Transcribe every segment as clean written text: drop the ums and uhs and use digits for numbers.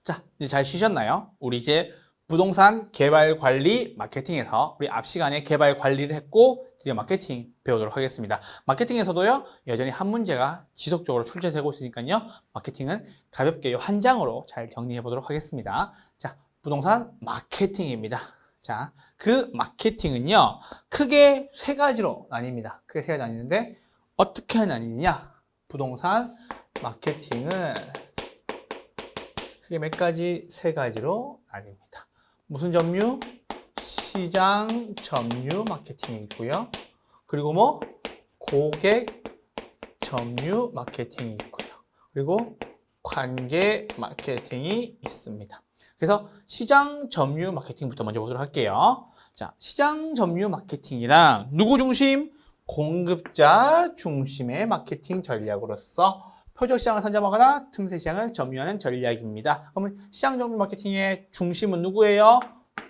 자, 이제 잘 쉬셨나요? 우리 이제 부동산 개발 관리 마케팅에서 우리 앞 시간에 개발 관리를 했고 드디어 마케팅 배우도록 하겠습니다. 마케팅에서도요, 여전히 한 문제가 지속적으로 출제되고 있으니까요, 마케팅은 가볍게 한 장으로 잘 정리해 보도록 하겠습니다. 자, 부동산 마케팅입니다. 자, 그 마케팅은요, 크게 세 가지로 나뉩니다. 크게 세 가지 나뉘는데, 어떻게 나뉘느냐? 부동산 마케팅은 크게 몇 가지? 세 가지로 나뉩니다. 무슨 점유? 시장 점유 마케팅이 있고요. 그리고 뭐? 고객 점유 마케팅이 있고요. 그리고 관계 마케팅이 있습니다. 그래서 시장 점유 마케팅부터 먼저 보도록 할게요. 자, 시장 점유 마케팅이랑 누구 중심? 공급자 중심의 마케팅 전략으로서 표적시장을 선점하거나 틈새시장을 점유하는 전략입니다. 그러면 시장 점유 마케팅의 중심은 누구예요?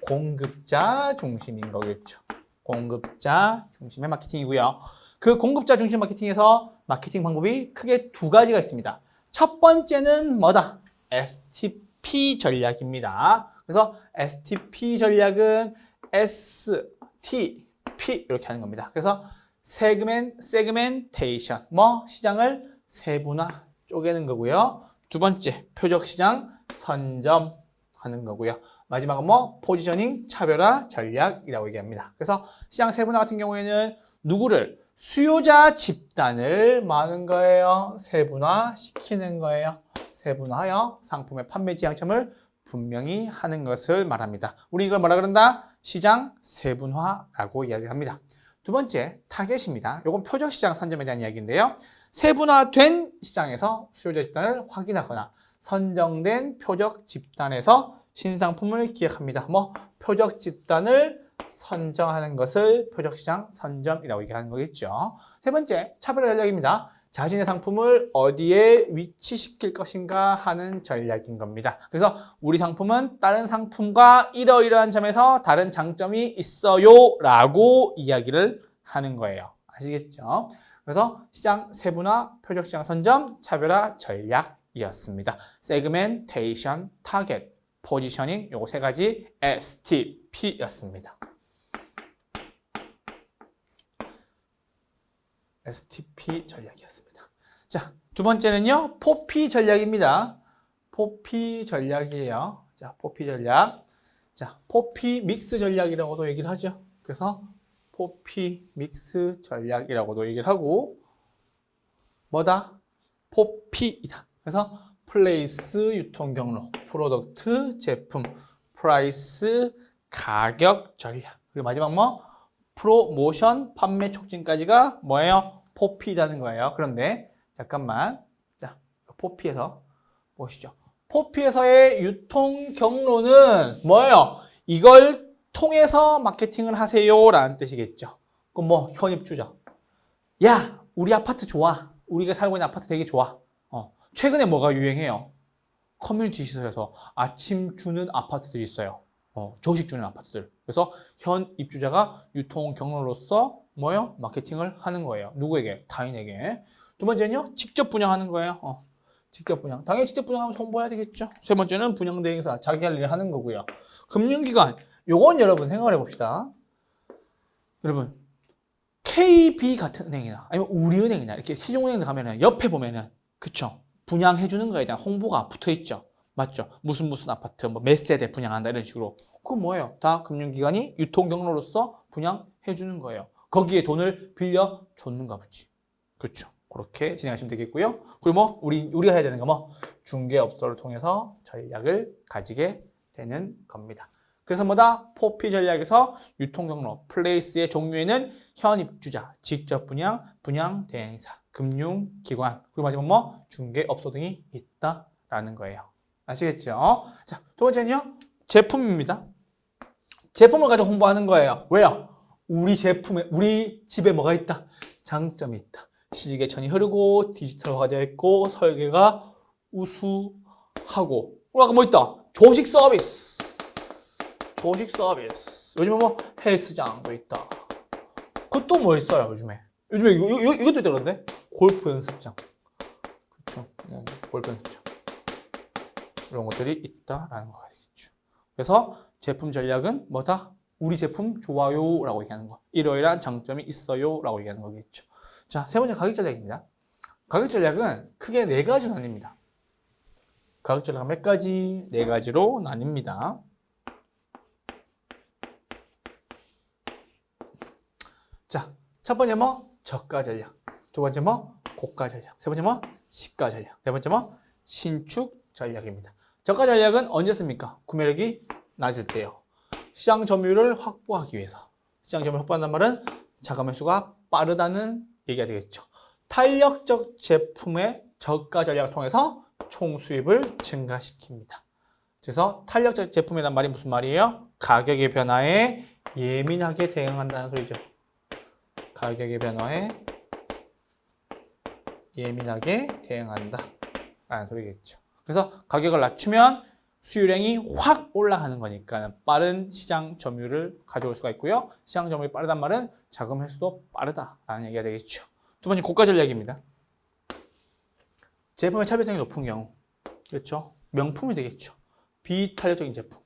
공급자 중심인 거겠죠. 공급자 중심의 마케팅이고요. 그 공급자 중심 마케팅에서 마케팅 방법이 크게 두 가지가 있습니다. 첫 번째는 뭐다? STP 전략입니다. 그래서 STP 전략은 STP 이렇게 하는 겁니다. 그래서 세그멘테이션, 시장을 세분화 쪼개는 거고요. 두 번째, 표적시장 선점하는 거고요. 마지막은 포지셔닝 차별화 전략이라고 얘기합니다. 그래서 시장 세분화 같은 경우에는 누구를? 수요자 집단을 많은 거예요. 세분화 시키는 거예요. 세분화하여 상품의 판매 지향점을 분명히 하는 것을 말합니다. 우리 이걸 뭐라 그런다? 시장 세분화라고 이야기를 합니다. 두 번째, 타겟입니다. 이건 표적시장 선점에 대한 이야기인데요. 세분화된 시장에서 수요자 집단을 확인하거나 선정된 표적 집단에서 신상품을 기획합니다. 표적 집단을 선정하는 것을 표적시장 선점이라고 얘기하는 거겠죠. 세 번째, 차별화 전략입니다. 자신의 상품을 어디에 위치시킬 것인가 하는 전략인 겁니다. 그래서 우리 상품은 다른 상품과 이러이러한 점에서 다른 장점이 있어요 라고 이야기를 하는 거예요. 아시겠죠? 그래서 시장 세분화, 표적시장 선점, 차별화 전략이었습니다. 세그멘테이션, 타겟, 포지셔닝 요거 세 가지 STP였습니다. STP 전략이었습니다. 자, 두 번째는요, 포피 전략입니다. 포피 전략이에요. 자, 포피 전략. 자, 포피 믹스 전략이라고도 얘기를 하죠. 그래서 포피 믹스 전략이라고도 얘기를 하고, 뭐다? 포피이다. 그래서 플레이스, 유통 경로, 프로덕트, 제품, 프라이스, 가격 전략. 그리고 마지막 프로모션, 판매 촉진까지가 뭐예요? 포피라는 거예요. 그런데 잠깐만, 자, 포피에서 보시죠. 포피에서의 유통 경로는 뭐예요? 이걸 통해서 마케팅을 하세요 라는 뜻이겠죠. 그럼 현입주자. 야, 우리 아파트 좋아. 우리가 살고 있는 아파트 되게 좋아. 최근에 뭐가 유행해요? 커뮤니티 시설에서 아침 주는 아파트들이 있어요. 조식 주는 아파트들. 그래서 현 입주자가 유통 경로로서 마케팅을 하는 거예요. 누구에게? 타인에게. 두 번째는요, 직접 분양하는 거예요. 직접 분양. 당연히 직접 분양하면 홍보해야 되겠죠. 세 번째는 분양 대행사, 자기 할 일을 하는 거고요. 금융기관. 요건 여러분 생각을 해봅시다. 여러분, KB 같은 은행이나 아니면 우리은행이나 이렇게 시중은행들 가면은 옆에 보면은 그쵸? 분양해주는 거에 대한 홍보가 붙어 있죠. 맞죠? 무슨 아파트, 몇 세대 분양한다 이런 식으로. 그건 뭐예요? 다 금융기관이 유통 경로로서 분양해주는 거예요. 거기에 돈을 빌려줬는가 보지. 그렇죠. 그렇게 진행하시면 되겠고요. 그리고 우리가 해야 되는 거 중개업소를 통해서 전략을 가지게 되는 겁니다. 그래서 포피 전략에서 유통 경로, 플레이스의 종류에는 현 입주자, 직접 분양, 분양 대행사, 금융기관, 그리고 마지막 중개업소 등이 있다라는 거예요. 아시겠죠? 자, 두 번째는요, 제품입니다. 제품을 가지고 홍보하는 거예요. 왜요? 우리 집에 뭐가 있다? 장점이 있다. 시직의 천이 흐르고 디지털화가 되어 있고 설계가 우수하고. 아까 뭐 있다? 조식 서비스. 조식 서비스. 요즘에 헬스장도 있다. 그것도 뭐 있어요, 요즘에? 요즘에 이것도 있다 그러는데? 골프 연습장. 그렇죠. 골프 연습장. 이런 것들이 있다라는 거가 되겠죠. 그래서 제품 전략은 뭐다? 우리 제품 좋아요 라고 얘기하는 거. 이러이러한 장점이 있어요 라고 얘기하는 거겠죠. 자, 세 번째 가격 전략입니다. 가격 전략은 크게 네 가지로 나뉩니다. 가격 전략은 몇 가지? 네 가지로 나뉩니다. 자, 첫 번째 뭐? 저가 전략. 두 번째 뭐? 고가 전략. 세 번째 뭐? 시가 전략. 네 번째 뭐? 신축 전략입니다. 저가 전략은 언제 씁니까? 구매력이 낮을 때요. 시장 점유율을 확보하기 위해서. 시장 점유율을 확보한다는 말은 자금 회수가 빠르다는 얘기가 되겠죠. 탄력적 제품의 저가 전략을 통해서 총 수입을 증가시킵니다. 그래서 탄력적 제품이란 말이 무슨 말이에요? 가격의 변화에 예민하게 대응한다는 소리죠. 가격의 변화에 예민하게 대응한다 라는 소리겠죠. 그래서 가격을 낮추면 수요량이 확 올라가는 거니까 빠른 시장 점유율을 가져올 수가 있고요. 시장 점유율이 빠르단 말은 자금 회수도 빠르다라는 얘기가 되겠죠. 두 번째 고가 전략입니다. 제품의 차별성이 높은 경우, 그렇죠? 명품이 되겠죠. 비탄력적인 제품,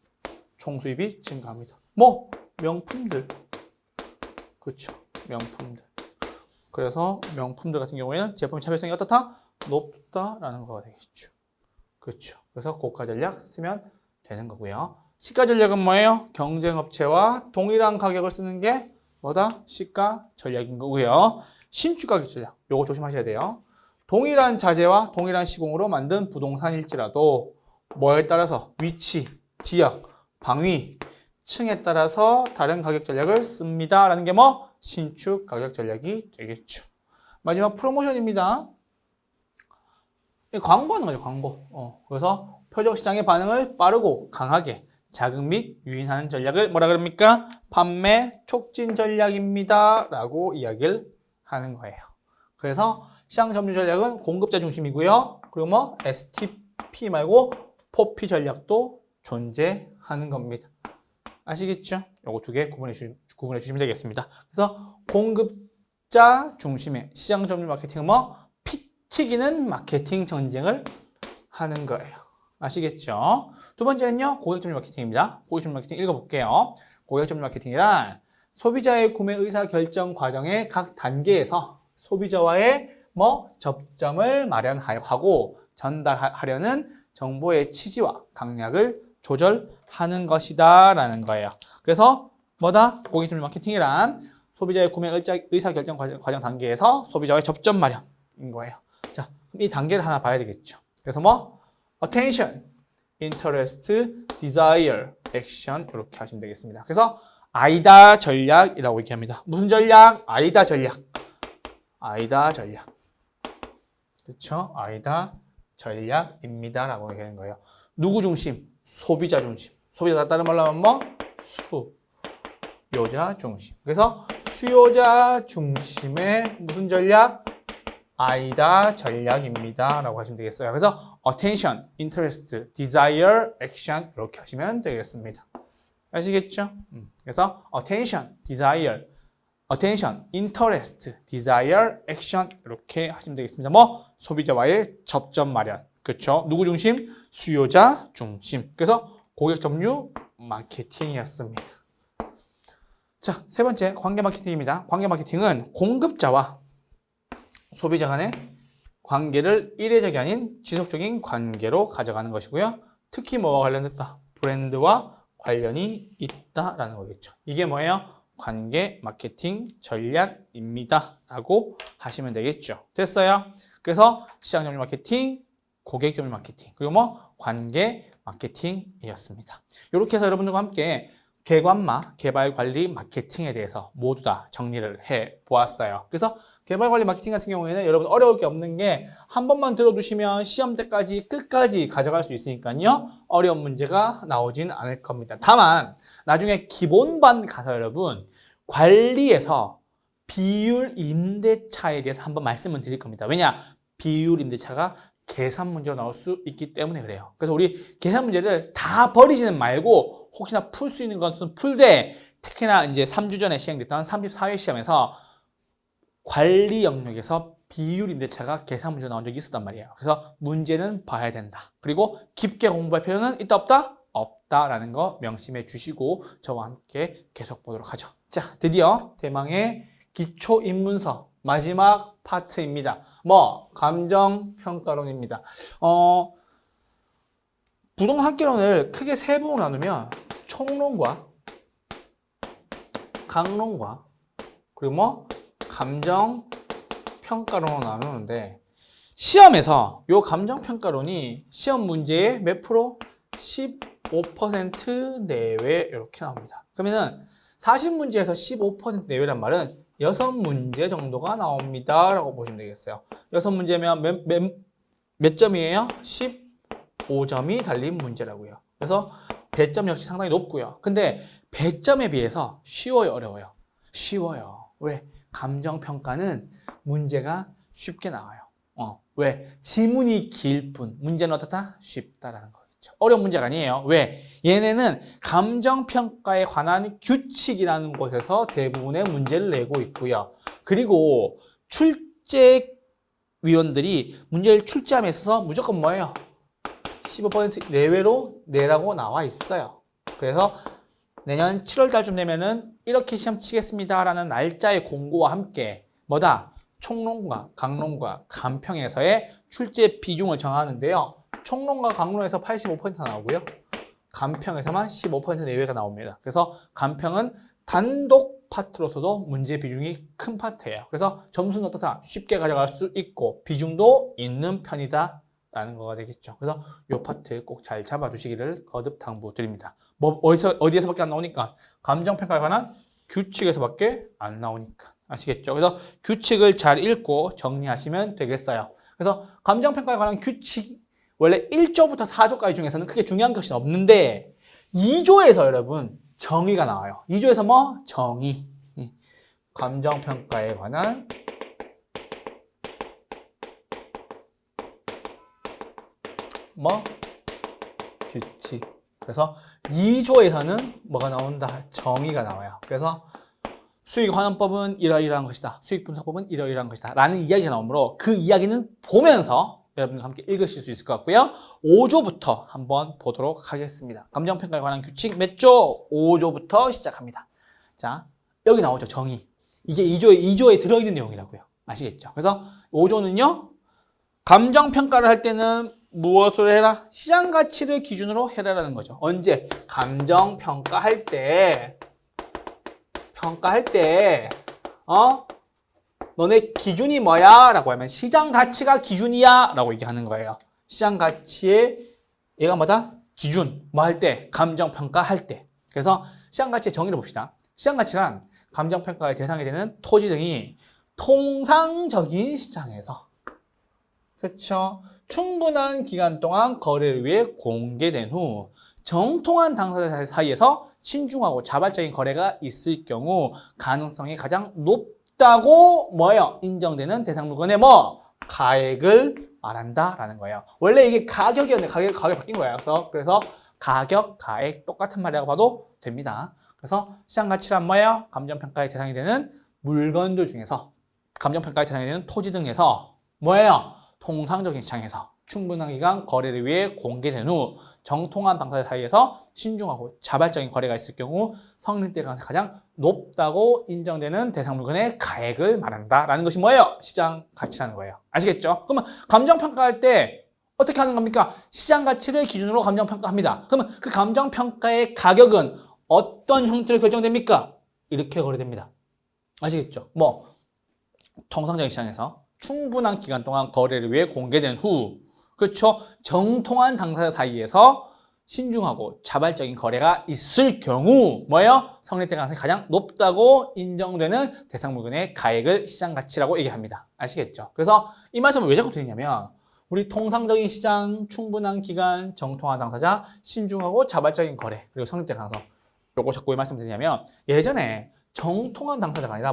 총 수입이 증가합니다. 뭐 명품들, 그렇죠? 명품들. 그래서 명품들 같은 경우에는 제품의 차별성이 어떻다? 높다라는 거가 되겠죠. 그렇죠. 그래서 고가 전략 쓰면 되는 거고요. 시가 전략은 뭐예요? 경쟁업체와 동일한 가격을 쓰는 게 뭐다? 시가 전략인 거고요. 신축 가격 전략, 요거 조심하셔야 돼요. 동일한 자재와 동일한 시공으로 만든 부동산일지라도 뭐에 따라서 위치, 지역, 방위, 층에 따라서 다른 가격 전략을 씁니다. 라는 게 뭐? 신축 가격 전략이 되겠죠. 마지막 프로모션입니다. 광고하는 거죠, 광고. 그래서 표적 시장의 반응을 빠르고 강하게 자극 및 유인하는 전략을 뭐라 그럽니까? 판매 촉진 전략입니다. 라고 이야기를 하는 거예요. 그래서 시장 점유 전략은 공급자 중심이고요. 그리고 뭐 STP 말고 포피 전략도 존재하는 겁니다. 아시겠죠? 요거 두 개 구분해 주시면 되겠습니다. 그래서 공급자 중심의 시장 점유 마케팅은 뭐? 피 튀기는 마케팅 전쟁을 하는 거예요. 아시겠죠? 두 번째는요, 고객 점유 마케팅입니다. 고객 점유 마케팅 읽어볼게요. 고객 점유 마케팅이란 소비자의 구매 의사 결정 과정의 각 단계에서 소비자와의 접점을 마련하고 전달하려는 정보의 취지와 강약을 조절하는 것이다 라는 거예요. 그래서 뭐다? 고객 점유 마케팅이란 소비자의 구매 의사 결정 과정 단계에서 소비자와의 접점 마련인 거예요. 자, 이 단계를 하나 봐야 되겠죠. 그래서 뭐? attention, interest, desire, action 이렇게 하시면 되겠습니다. 그래서 아이다 전략이라고 얘기합니다. 무슨 전략? 아이다 전략. 아이다 전략. 그렇죠? 아이다 전략입니다. 라고 얘기하는 거예요. 누구 중심? 소비자 중심. 소비자가 다른 말로 하면 뭐? 수요자 중심. 그래서 수요자 중심의 무슨 전략? 아이다 전략입니다. 라고 하시면 되겠어요. 그래서 attention, interest, desire, action 이렇게 하시면 되겠습니다. 아시겠죠? 그래서 attention, desire, attention, interest, desire, action 이렇게 하시면 되겠습니다. 뭐? 소비자와의 접점 마련. 그렇죠? 누구 중심? 수요자 중심. 그래서 고객 점유 마케팅이었습니다. 자, 세 번째 관계 마케팅입니다. 관계 마케팅은 공급자와 소비자 간의 관계를 일회적이 아닌 지속적인 관계로 가져가는 것이고요. 특히 뭐와 관련됐다? 브랜드와 관련이 있다라는 거겠죠. 이게 뭐예요? 관계 마케팅 전략입니다. 라고 하시면 되겠죠. 됐어요? 그래서 시장 점유 마케팅, 고객 점유 마케팅, 그리고 뭐 관계 마케팅이었습니다. 이렇게 해서 여러분들과 함께 개관마, 개발 관리 마케팅에 대해서 모두 다 정리를 해 보았어요. 그래서 개발 관리 마케팅 같은 경우에는 여러분 어려울 게 없는 게 한 번만 들어두시면 시험 때까지 끝까지 가져갈 수 있으니까요. 어려운 문제가 나오진 않을 겁니다. 다만 나중에 기본반 가서 여러분 관리에서 비율 임대차에 대해서 한번 말씀을 드릴 겁니다. 왜냐? 비율 임대차가 계산 문제로 나올 수 있기 때문에 그래요. 그래서 우리 계산 문제를 다 버리지는 말고 혹시나 풀 수 있는 것은 풀되 특히나 이제 3주 전에 시행됐던 34회 시험에서 관리 영역에서 비율인데 제가 계산 문제 나온 적이 있었단 말이에요. 그래서 문제는 봐야 된다. 그리고 깊게 공부할 필요는 있다 없다? 없다라는 거 명심해 주시고 저와 함께 계속 보도록 하죠. 자, 드디어 대망의 기초인문서 마지막 파트입니다. 감정평가론입니다. 부동학개론을 크게 세 부로 나누면 총론과 강론과 그리고 감정평가론으로 나누는데 시험에서 이 감정평가론이 시험 문제의 몇 프로? 15% 내외 이렇게 나옵니다. 그러면은 40문제에서 15% 내외란 말은 6문제 정도가 나옵니다 라고 보시면 되겠어요. 6문제면 몇 점이에요? 15점이 달린 문제라고요. 그래서 배점 역시 상당히 높고요. 근데 배점에 비해서 쉬워요, 어려워요? 쉬워요. 왜? 감정평가는 문제가 쉽게 나와요. 왜? 지문이 길 뿐 문제는 어떻다? 쉽다라는 거겠죠. 어려운 문제가 아니에요. 왜? 얘네는 감정평가에 관한 규칙이라는 곳에서 대부분의 문제를 내고 있고요. 그리고 출제위원들이 문제를 출제함에 있어서 무조건 뭐예요? 15% 내외로 내라고 나와 있어요. 그래서 내년 7월 달쯤 되면은 이렇게 시험 치겠습니다 라는 날짜의 공고와 함께 총론과 강론과 간평에서의 출제 비중을 정하는데요. 총론과 강론에서 85%가 나오고요. 간평에서만 15% 내외가 나옵니다. 그래서 간평은 단독 파트로서도 문제 비중이 큰 파트예요. 그래서 점수는 어떻다? 쉽게 가져갈 수 있고 비중도 있는 편이다 라는 거가 되겠죠. 그래서 이 파트 꼭 잘 잡아주시기를 거듭 당부드립니다. 어디에서밖에 안 나오니까? 감정평가에 관한 규칙에서밖에 안 나오니까. 아시겠죠? 그래서 규칙을 잘 읽고 정리하시면 되겠어요. 그래서 감정평가에 관한 규칙, 원래 1조부터 4조까지 중에서는 크게 중요한 것이 없는데 2조에서 여러분 정의가 나와요. 2조에서 정의. 감정평가에 관한 규칙. 그래서 2조에서는 뭐가 나온다? 정의가 나와요. 그래서 수익환원법은 이러이러한 것이다. 수익분석법은 이러이러한 것이다. 라는 이야기가 나오므로 그 이야기는 보면서 여러분과 함께 읽으실 수 있을 것 같고요. 5조부터 한번 보도록 하겠습니다. 감정평가에 관한 규칙 몇 조? 5조부터 시작합니다. 자, 여기 나오죠. 정의. 이게 2조에 들어있는 내용이라고요. 아시겠죠? 그래서 5조는요. 감정평가를 할 때는 무엇을 해라? 시장가치를 기준으로 해라라는 거죠. 언제? 감정평가할 때 너네 기준이 뭐야? 라고 하면 시장가치가 기준이야 라고 얘기하는 거예요. 시장가치의 얘가 뭐다? 기준. 뭐 할 때? 감정평가할 때. 그래서 시장가치의 정의를 봅시다. 시장가치란 감정평가의 대상이 되는 토지 등이 통상적인 시장에서 그렇죠. 충분한 기간 동안 거래를 위해 공개된 후 정통한 당사자 사이에서 신중하고 자발적인 거래가 있을 경우 가능성이 가장 높다고 인정되는 대상 물건의 가액을 말한다라는 거예요. 원래 이게 가격이었는데 가격이 바뀐 거예요. 그래서 가격, 가액 똑같은 말이라고 봐도 됩니다. 그래서 시장가치란 뭐예요? 감정평가의 대상이 되는 물건들 중에서 감정평가의 대상이 되는 토지 등에서 통상적인 시장에서 충분한 기간 거래를 위해 공개된 후 정통한 당사자 사이에서 신중하고 자발적인 거래가 있을 경우 성립될 가능성이 가장 높다고 인정되는 대상 물건의 가액을 말한다라는 것이 시장 가치라는 거예요. 아시겠죠? 그러면 감정평가할 때 어떻게 하는 겁니까? 시장 가치를 기준으로 감정평가합니다. 그러면 그 감정평가의 가격은 어떤 형태로 결정됩니까? 이렇게 거래됩니다. 아시겠죠? 통상적인 시장에서 충분한 기간 동안 거래를 위해 공개된 후 그렇죠? 정통한 당사자 사이에서 신중하고 자발적인 거래가 있을 경우 성립될 가능성이 가장 높다고 인정되는 대상 물건의 가액을 시장 가치라고 얘기합니다. 아시겠죠? 그래서 이 말씀을 왜 자꾸 드리냐면 우리 통상적인 시장, 충분한 기간, 정통한 당사자, 신중하고 자발적인 거래 그리고 성립될 가능성 요거 자꾸 왜 말씀드리냐면 예전에 정통한 당사자가 아니라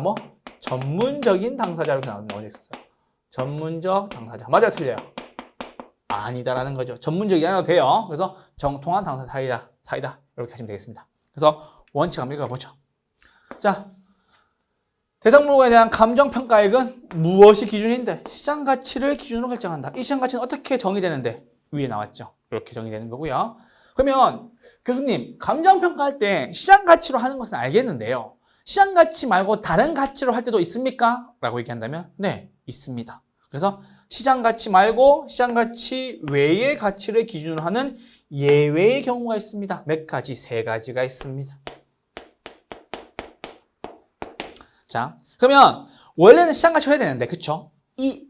전문적인 당사자 이렇게 나온 적이 있었어요. 전문적 당사자. 맞아요? 틀려요? 아니다라는 거죠. 전문적이 아니라도 돼요. 그래서 정통한 당사자 사이다. 이렇게 하시면 되겠습니다. 그래서 원칙 한번 읽어보죠. 자, 대상물건에 대한 감정평가액은 무엇이 기준인데? 시장가치를 기준으로 결정한다. 이 시장가치는 어떻게 정의되는데? 위에 나왔죠. 이렇게 정의되는 거고요. 그러면 교수님, 감정평가할 때 시장가치로 하는 것은 알겠는데요. 시장가치 말고 다른 가치로 할 때도 있습니까? 라고 얘기한다면 네, 있습니다. 그래서 시장가치 말고 시장가치 외의 가치를 기준으로 하는 예외의 경우가 있습니다. 몇 가지? 3가지가 있습니다. 자, 그러면 원래는 시장가치 해야 되는데, 그쵸?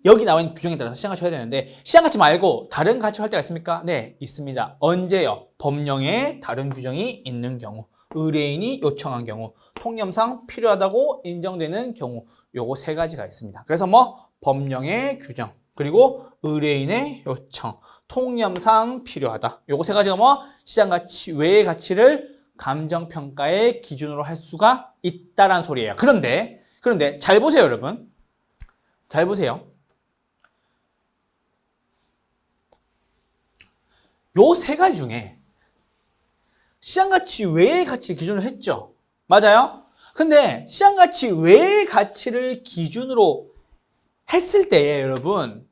여기 나와 있는 규정에 따라서 시장가치 해야 되는데, 시장가치 말고 다른 가치로 할 때가 있습니까? 네, 있습니다. 언제요? 법령에 다른 규정이 있는 경우, 의뢰인이 요청한 경우, 통념상 필요하다고 인정되는 경우, 요거 3가지가 있습니다. 그래서 뭐, 법령의 규정, 그리고 의뢰인의 요청, 통념상 필요하다. 요거 3가지가 뭐, 시장가치 외의 가치를 감정평가의 기준으로 할 수가 있다란 소리예요. 그런데 잘 보세요, 여러분. 잘 보세요. 요 3가지 중에 시장가치 외의 가치 기준으로 했죠. 맞아요? 근데 시장가치 외의 가치를 기준으로 했을 때에 여러분,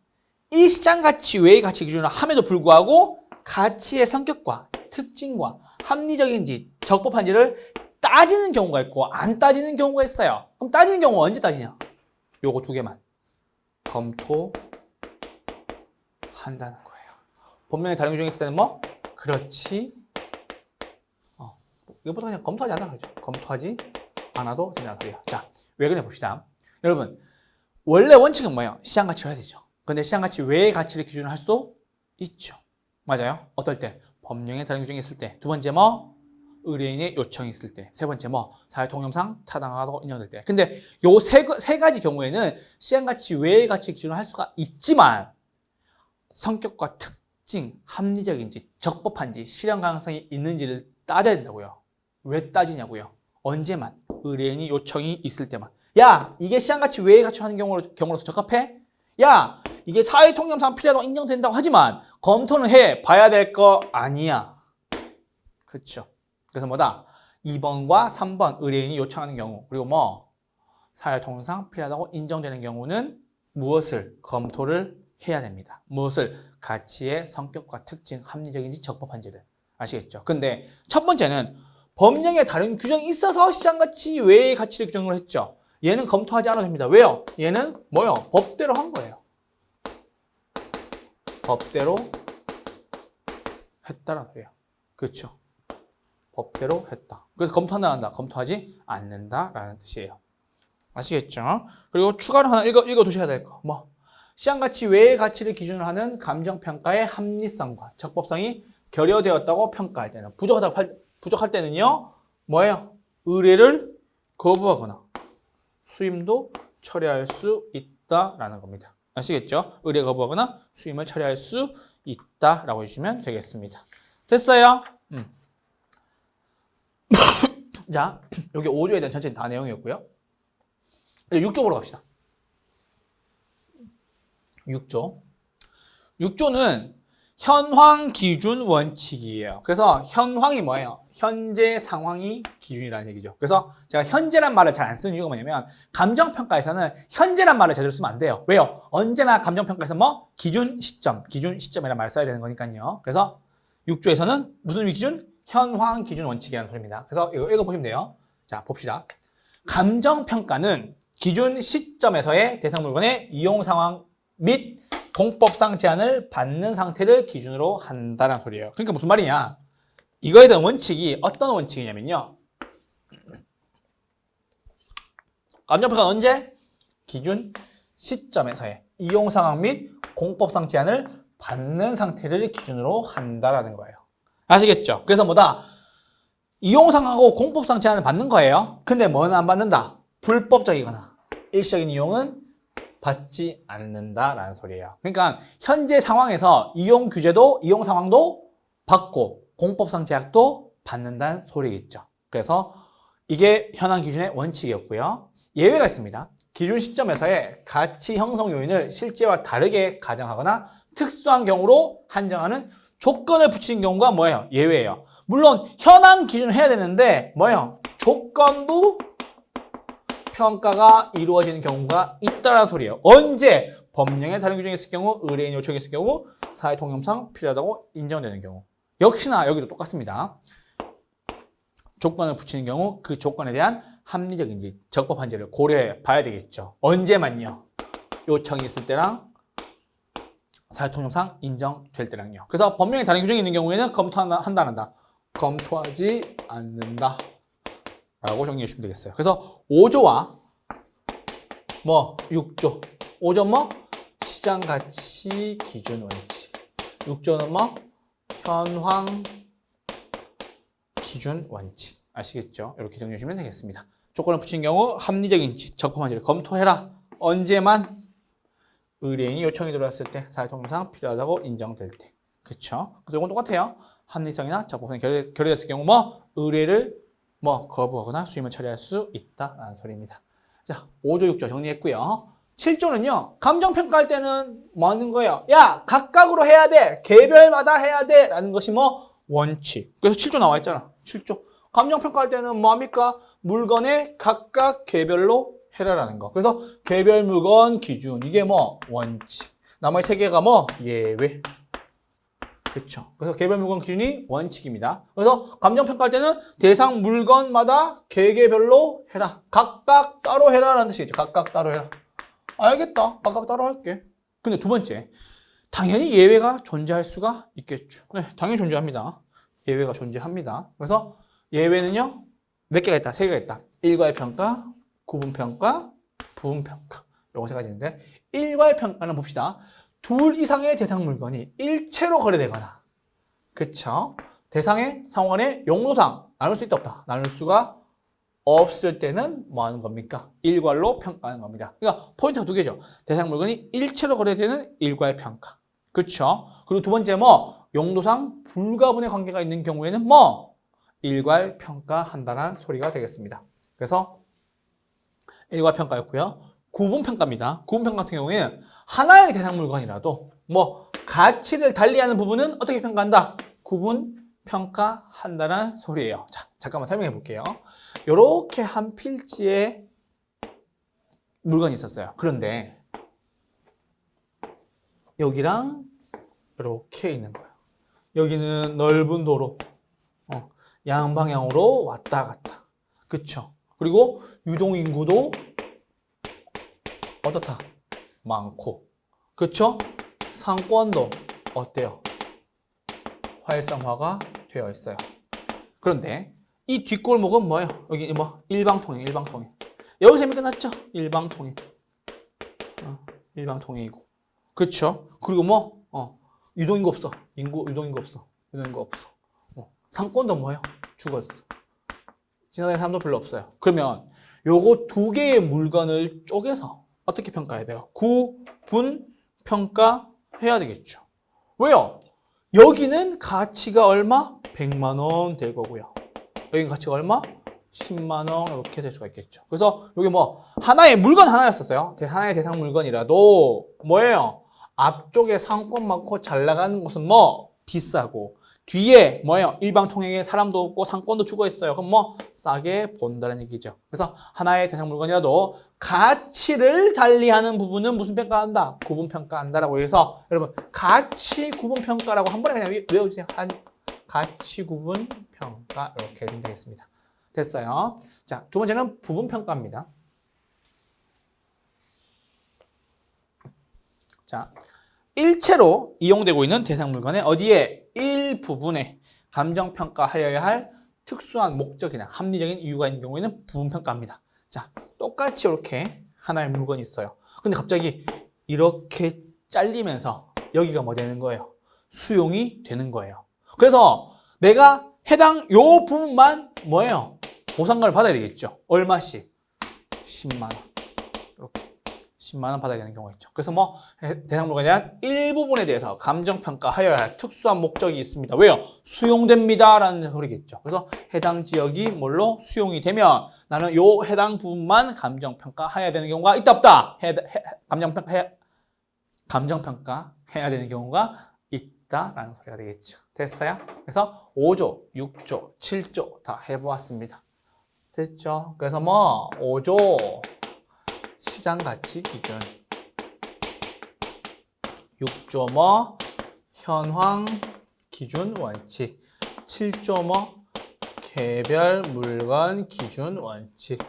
이 시장가치 외의 가치 기준으로 함에도 불구하고 가치의 성격과 특징과 합리적인지 적법한지를 따지는 경우가 있고 안 따지는 경우가 있어요. 그럼 따지는 경우 언제 따지냐? 요거 2개만 검토한다는 거예요. 법령에 다른 규정이 있을 때는 뭐? 그렇지. 이것보다 그냥 검토하지 않아 가죠. 검토하지 않아도 된다는 소리야. 자, 왜 그래 봅시다. 여러분, 원래 원칙은 뭐예요? 시장가치로 해야 되죠. 근데 시장가치 외의 가치를 기준으로 할 수도 있죠. 맞아요? 어떨 때? 법령에 다른 규정이 있을 때. 2번째 뭐? 의뢰인의 요청이 있을 때. 3번째 뭐? 사회통념상 타당하다고 인정될 때. 근데 요 세 가지 경우에는 시장가치 외의 가치 기준으로 할 수가 있지만 성격과 특징, 합리적인지 적법한지 실현 가능성이 있는지를 따져야 된다고요. 왜 따지냐고요? 언제만? 의뢰인이 요청이 있을 때만. 야, 이게 시장가치 외의 가치 하는 경우로서 적합해? 야, 이게 사회통념상 필요하다고 인정된다고 하지만 검토는 해 봐야 될 거 아니야. 그렇죠. 그래서 뭐다? 2번과 3번 의뢰인이 요청하는 경우, 그리고 뭐 사회통념상 필요하다고 인정되는 경우는 무엇을 검토를 해야 됩니다. 무엇을? 가치의 성격과 특징, 합리적인지 적법한지를. 아시겠죠? 근데 첫 번째는 법령에 다른 규정이 있어서 시장가치 외의 가치를 규정을 했죠. 얘는 검토하지 않아도 됩니다. 왜요? 얘는 뭐요? 법대로 한 거예요. 법대로 했다라는 소리예요. 그렇죠? 법대로 했다. 그래서 검토한다 한다. 검토하지 않는다라는 뜻이에요. 아시겠죠? 그리고 추가로 하나 읽어두셔야 될 거. 뭐? 시장가치 외의 가치를 기준으로 하는 감정평가의 합리성과 적법성이 결여되었다고 평가할 때는, 부족할 때는요, 뭐예요? 의뢰를 거부하거나 수임도 철회할 수 있다라는 겁니다. 아시겠죠? 의뢰 거부하거나 수임을 처리할 수 있다라고 해주시면 되겠습니다. 됐어요? 자, 여기 5조에 대한 전체 다 내용이었고요. 이제 6조로 갑시다. 6조. 6조는 현황 기준 원칙이에요. 그래서 현황이 뭐예요? 현재 상황이 기준이라는 얘기죠. 그래서 제가 현재란 말을 잘 안 쓰는 이유가 뭐냐면 감정평가에서는 현재란 말을 제대로 쓰면 안 돼요. 왜요? 언제나 감정평가에서 뭐? 기준 시점이라는 말을 써야 되는 거니까요. 그래서 6조에서는 무슨 기준? 현황 기준 원칙이라는 소리입니다. 그래서 이거 읽어보시면 돼요. 자, 봅시다. 감정평가는 기준 시점에서의 대상 물건의 이용 상황 및 공법상 제한을 받는 상태를 기준으로 한다는 소리예요. 그러니까 무슨 말이냐? 이거에 대한 원칙이 어떤 원칙이냐면요. 감정평가는 언제? 기준 시점에서의 이용 상황 및 공법상 제한을 받는 상태를 기준으로 한다라는 거예요. 아시겠죠? 그래서 뭐다? 이용 상황하고 공법상 제한을 받는 거예요. 근데 뭐는 안 받는다? 불법적이거나 일시적인 이용은 받지 않는다라는 소리예요. 그러니까 현재 상황에서 이용 규제도 이용 상황도 받고 공법상 제약도 받는다는 소리겠죠. 그래서 이게 현황 기준의 원칙이었고요. 예외가 있습니다. 기준 시점에서의 가치 형성 요인을 실제와 다르게 가정하거나 특수한 경우로 한정하는 조건을 붙이는 경우가 뭐예요? 예외예요. 물론 현황 기준을 해야 되는데 뭐예요? 조건부 평가가 이루어지는 경우가 있다는 소리예요. 언제? 법령의 다른 규정이 있을 경우, 의뢰인 요청이 있을 경우, 사회 통념상 필요하다고 인정되는 경우. 역시나 여기도 똑같습니다. 조건을 붙이는 경우 그 조건에 대한 합리적인지 적법한지를 고려해 봐야 되겠죠. 언제만요? 요청이 있을 때랑 사회 통념상 인정될 때랑요. 그래서 법령의 다른 규정이 있는 경우에는 검토한다, 한다, 안 한다. 검토하지 않는다. 라고 정리해 주시면 되겠어요. 그래서 5조와 6조. 5조 시장가치 기준 원칙. 6조는 현황 기준 원칙. 아시겠죠? 이렇게 정리해 주시면 되겠습니다. 조건을 붙인 경우 합리적인지 적법한지를 검토해라. 언제만? 의뢰인이 요청이 들어왔을 때, 사회통념상 필요하다고 인정될 때. 그쵸? 그래서 이건 똑같아요. 합리성이나 적법성이 결여됐을 경우 의뢰를 거부하거나 수임을 처리할 수 있다라는 소리입니다. 자, 5조, 6조 정리했고요. 7조는요. 감정평가할 때는 뭐 하는 거예요? 야, 각각으로 해야 돼. 개별마다 해야 돼. 라는 것이 원칙. 그래서 7조 나와 있잖아. 7조. 감정평가할 때는 뭐합니까? 물건에 각각 개별로 해라라는 거. 그래서 개별 물건 기준. 이게 원칙. 나머지 3개가 예외. 그쵸. 그래서 개별 물건 기준이 원칙입니다. 그래서 감정평가할 때는 대상 물건마다 개개별로 해라. 각각 따로 해라라는 뜻이겠죠. 각각 따로 해라. 알겠다. 각각 따로 할게. 근데 두 번째. 당연히 예외가 존재할 수가 있겠죠. 네, 당연히 존재합니다. 예외가 존재합니다. 그래서 예외는요. 몇 개가 있다? 3개가 있다. 일괄평가, 구분평가, 부분평가. 요거 3가지 있는데 일괄평가는 봅시다. 둘 이상의 대상 물건이 일체로 거래되거나, 그쵸? 대상의 상호간의 용도상 나눌 수 있다 없다. 나눌 수가 없을 때는 뭐 하는 겁니까? 일괄로 평가하는 겁니다. 그러니까 포인트가 2개죠. 대상 물건이 일체로 거래되는 일괄평가. 그쵸? 그리고 두 번째 용도상 불가분의 관계가 있는 경우에는 일괄평가한다는 소리가 되겠습니다. 그래서 일괄평가였고요. 구분평가입니다. 구분평가 같은 경우에는 하나의 대상 물건이라도 가치를 달리하는 부분은 어떻게 평가한다? 구분평가한다는 소리예요. 자, 잠깐만 설명해 볼게요. 이렇게 한 필지에 물건이 있었어요. 그런데 여기랑 이렇게 있는 거예요. 여기는 넓은 도로, 양방향으로 왔다 갔다. 그쵸? 그리고 유동인구도 어떻다? 많고. 그쵸? 상권도 어때요? 활성화가 되어 있어요. 그런데 이 뒷골목은 뭐예요? 여기 일방통행. 여기서 이미 끝났죠? 일방통행. 일방통행이고. 그쵸? 그리고 유동인구 없어. 유동인구 없어. 상권도 뭐예요? 죽었어. 지나다니는 사람도 별로 없어요. 그러면 요거 2개의 물건을 쪼개서 어떻게 평가해야 돼요? 구분평가해야 되겠죠. 왜요? 여기는 가치가 얼마? 100만 원 될 거고요. 여기는 가치가 얼마? 10만 원 이렇게 될 수가 있겠죠. 그래서 여기 하나의 물건 하나였었어요. 하나의 대상 물건이라도 뭐예요? 앞쪽에 상권 많고 잘 나가는 곳은 비싸고, 뒤에 일방통행에 사람도 없고 상권도 죽어 있어요. 그럼 싸게 본다는 얘기죠. 그래서 하나의 대상 물건이라도 가치를 달리하는 부분은 무슨 평가한다? 구분평가한다라고 해서 여러분 가치 구분평가라고 한 번에 그냥 외워주세요. 가치 구분평가 이렇게 해주면 되겠습니다. 됐어요. 자, 두 번째는 부분평가입니다. 자, 일체로 이용되고 있는 대상 물건의 어디에? 일부분에 감정평가하여야 할 특수한 목적이나 합리적인 이유가 있는 경우에는 부분평가입니다. 자, 똑같이 이렇게 하나의 물건이 있어요. 근데 갑자기 이렇게 잘리면서 여기가 되는 거예요? 수용이 되는 거예요. 그래서 내가 해당 요 부분만 보상금을 받아야 되겠죠. 얼마씩? 10만 원. 이렇게 10만 원 받아야 되는 경우가 있죠. 그래서 대상 물건에 대한 일부분에 대해서 감정평가하여야 할 특수한 목적이 있습니다. 왜요? 수용됩니다 라는 소리겠죠. 그래서 해당 지역이 뭘로 수용이 되면 나는 요 해당 부분만 감정평가해야 되는 경우가 있다 없다? 감정평가해야 되는 경우가 있다라는 소리가 되겠죠. 됐어요? 그래서 5조, 6조, 7조 다 해보았습니다. 됐죠? 그래서 뭐 5조 시장 가치 기준, 6조 뭐 현황 기준 원칙, 7조 뭐 개별 물건 기준 원칙.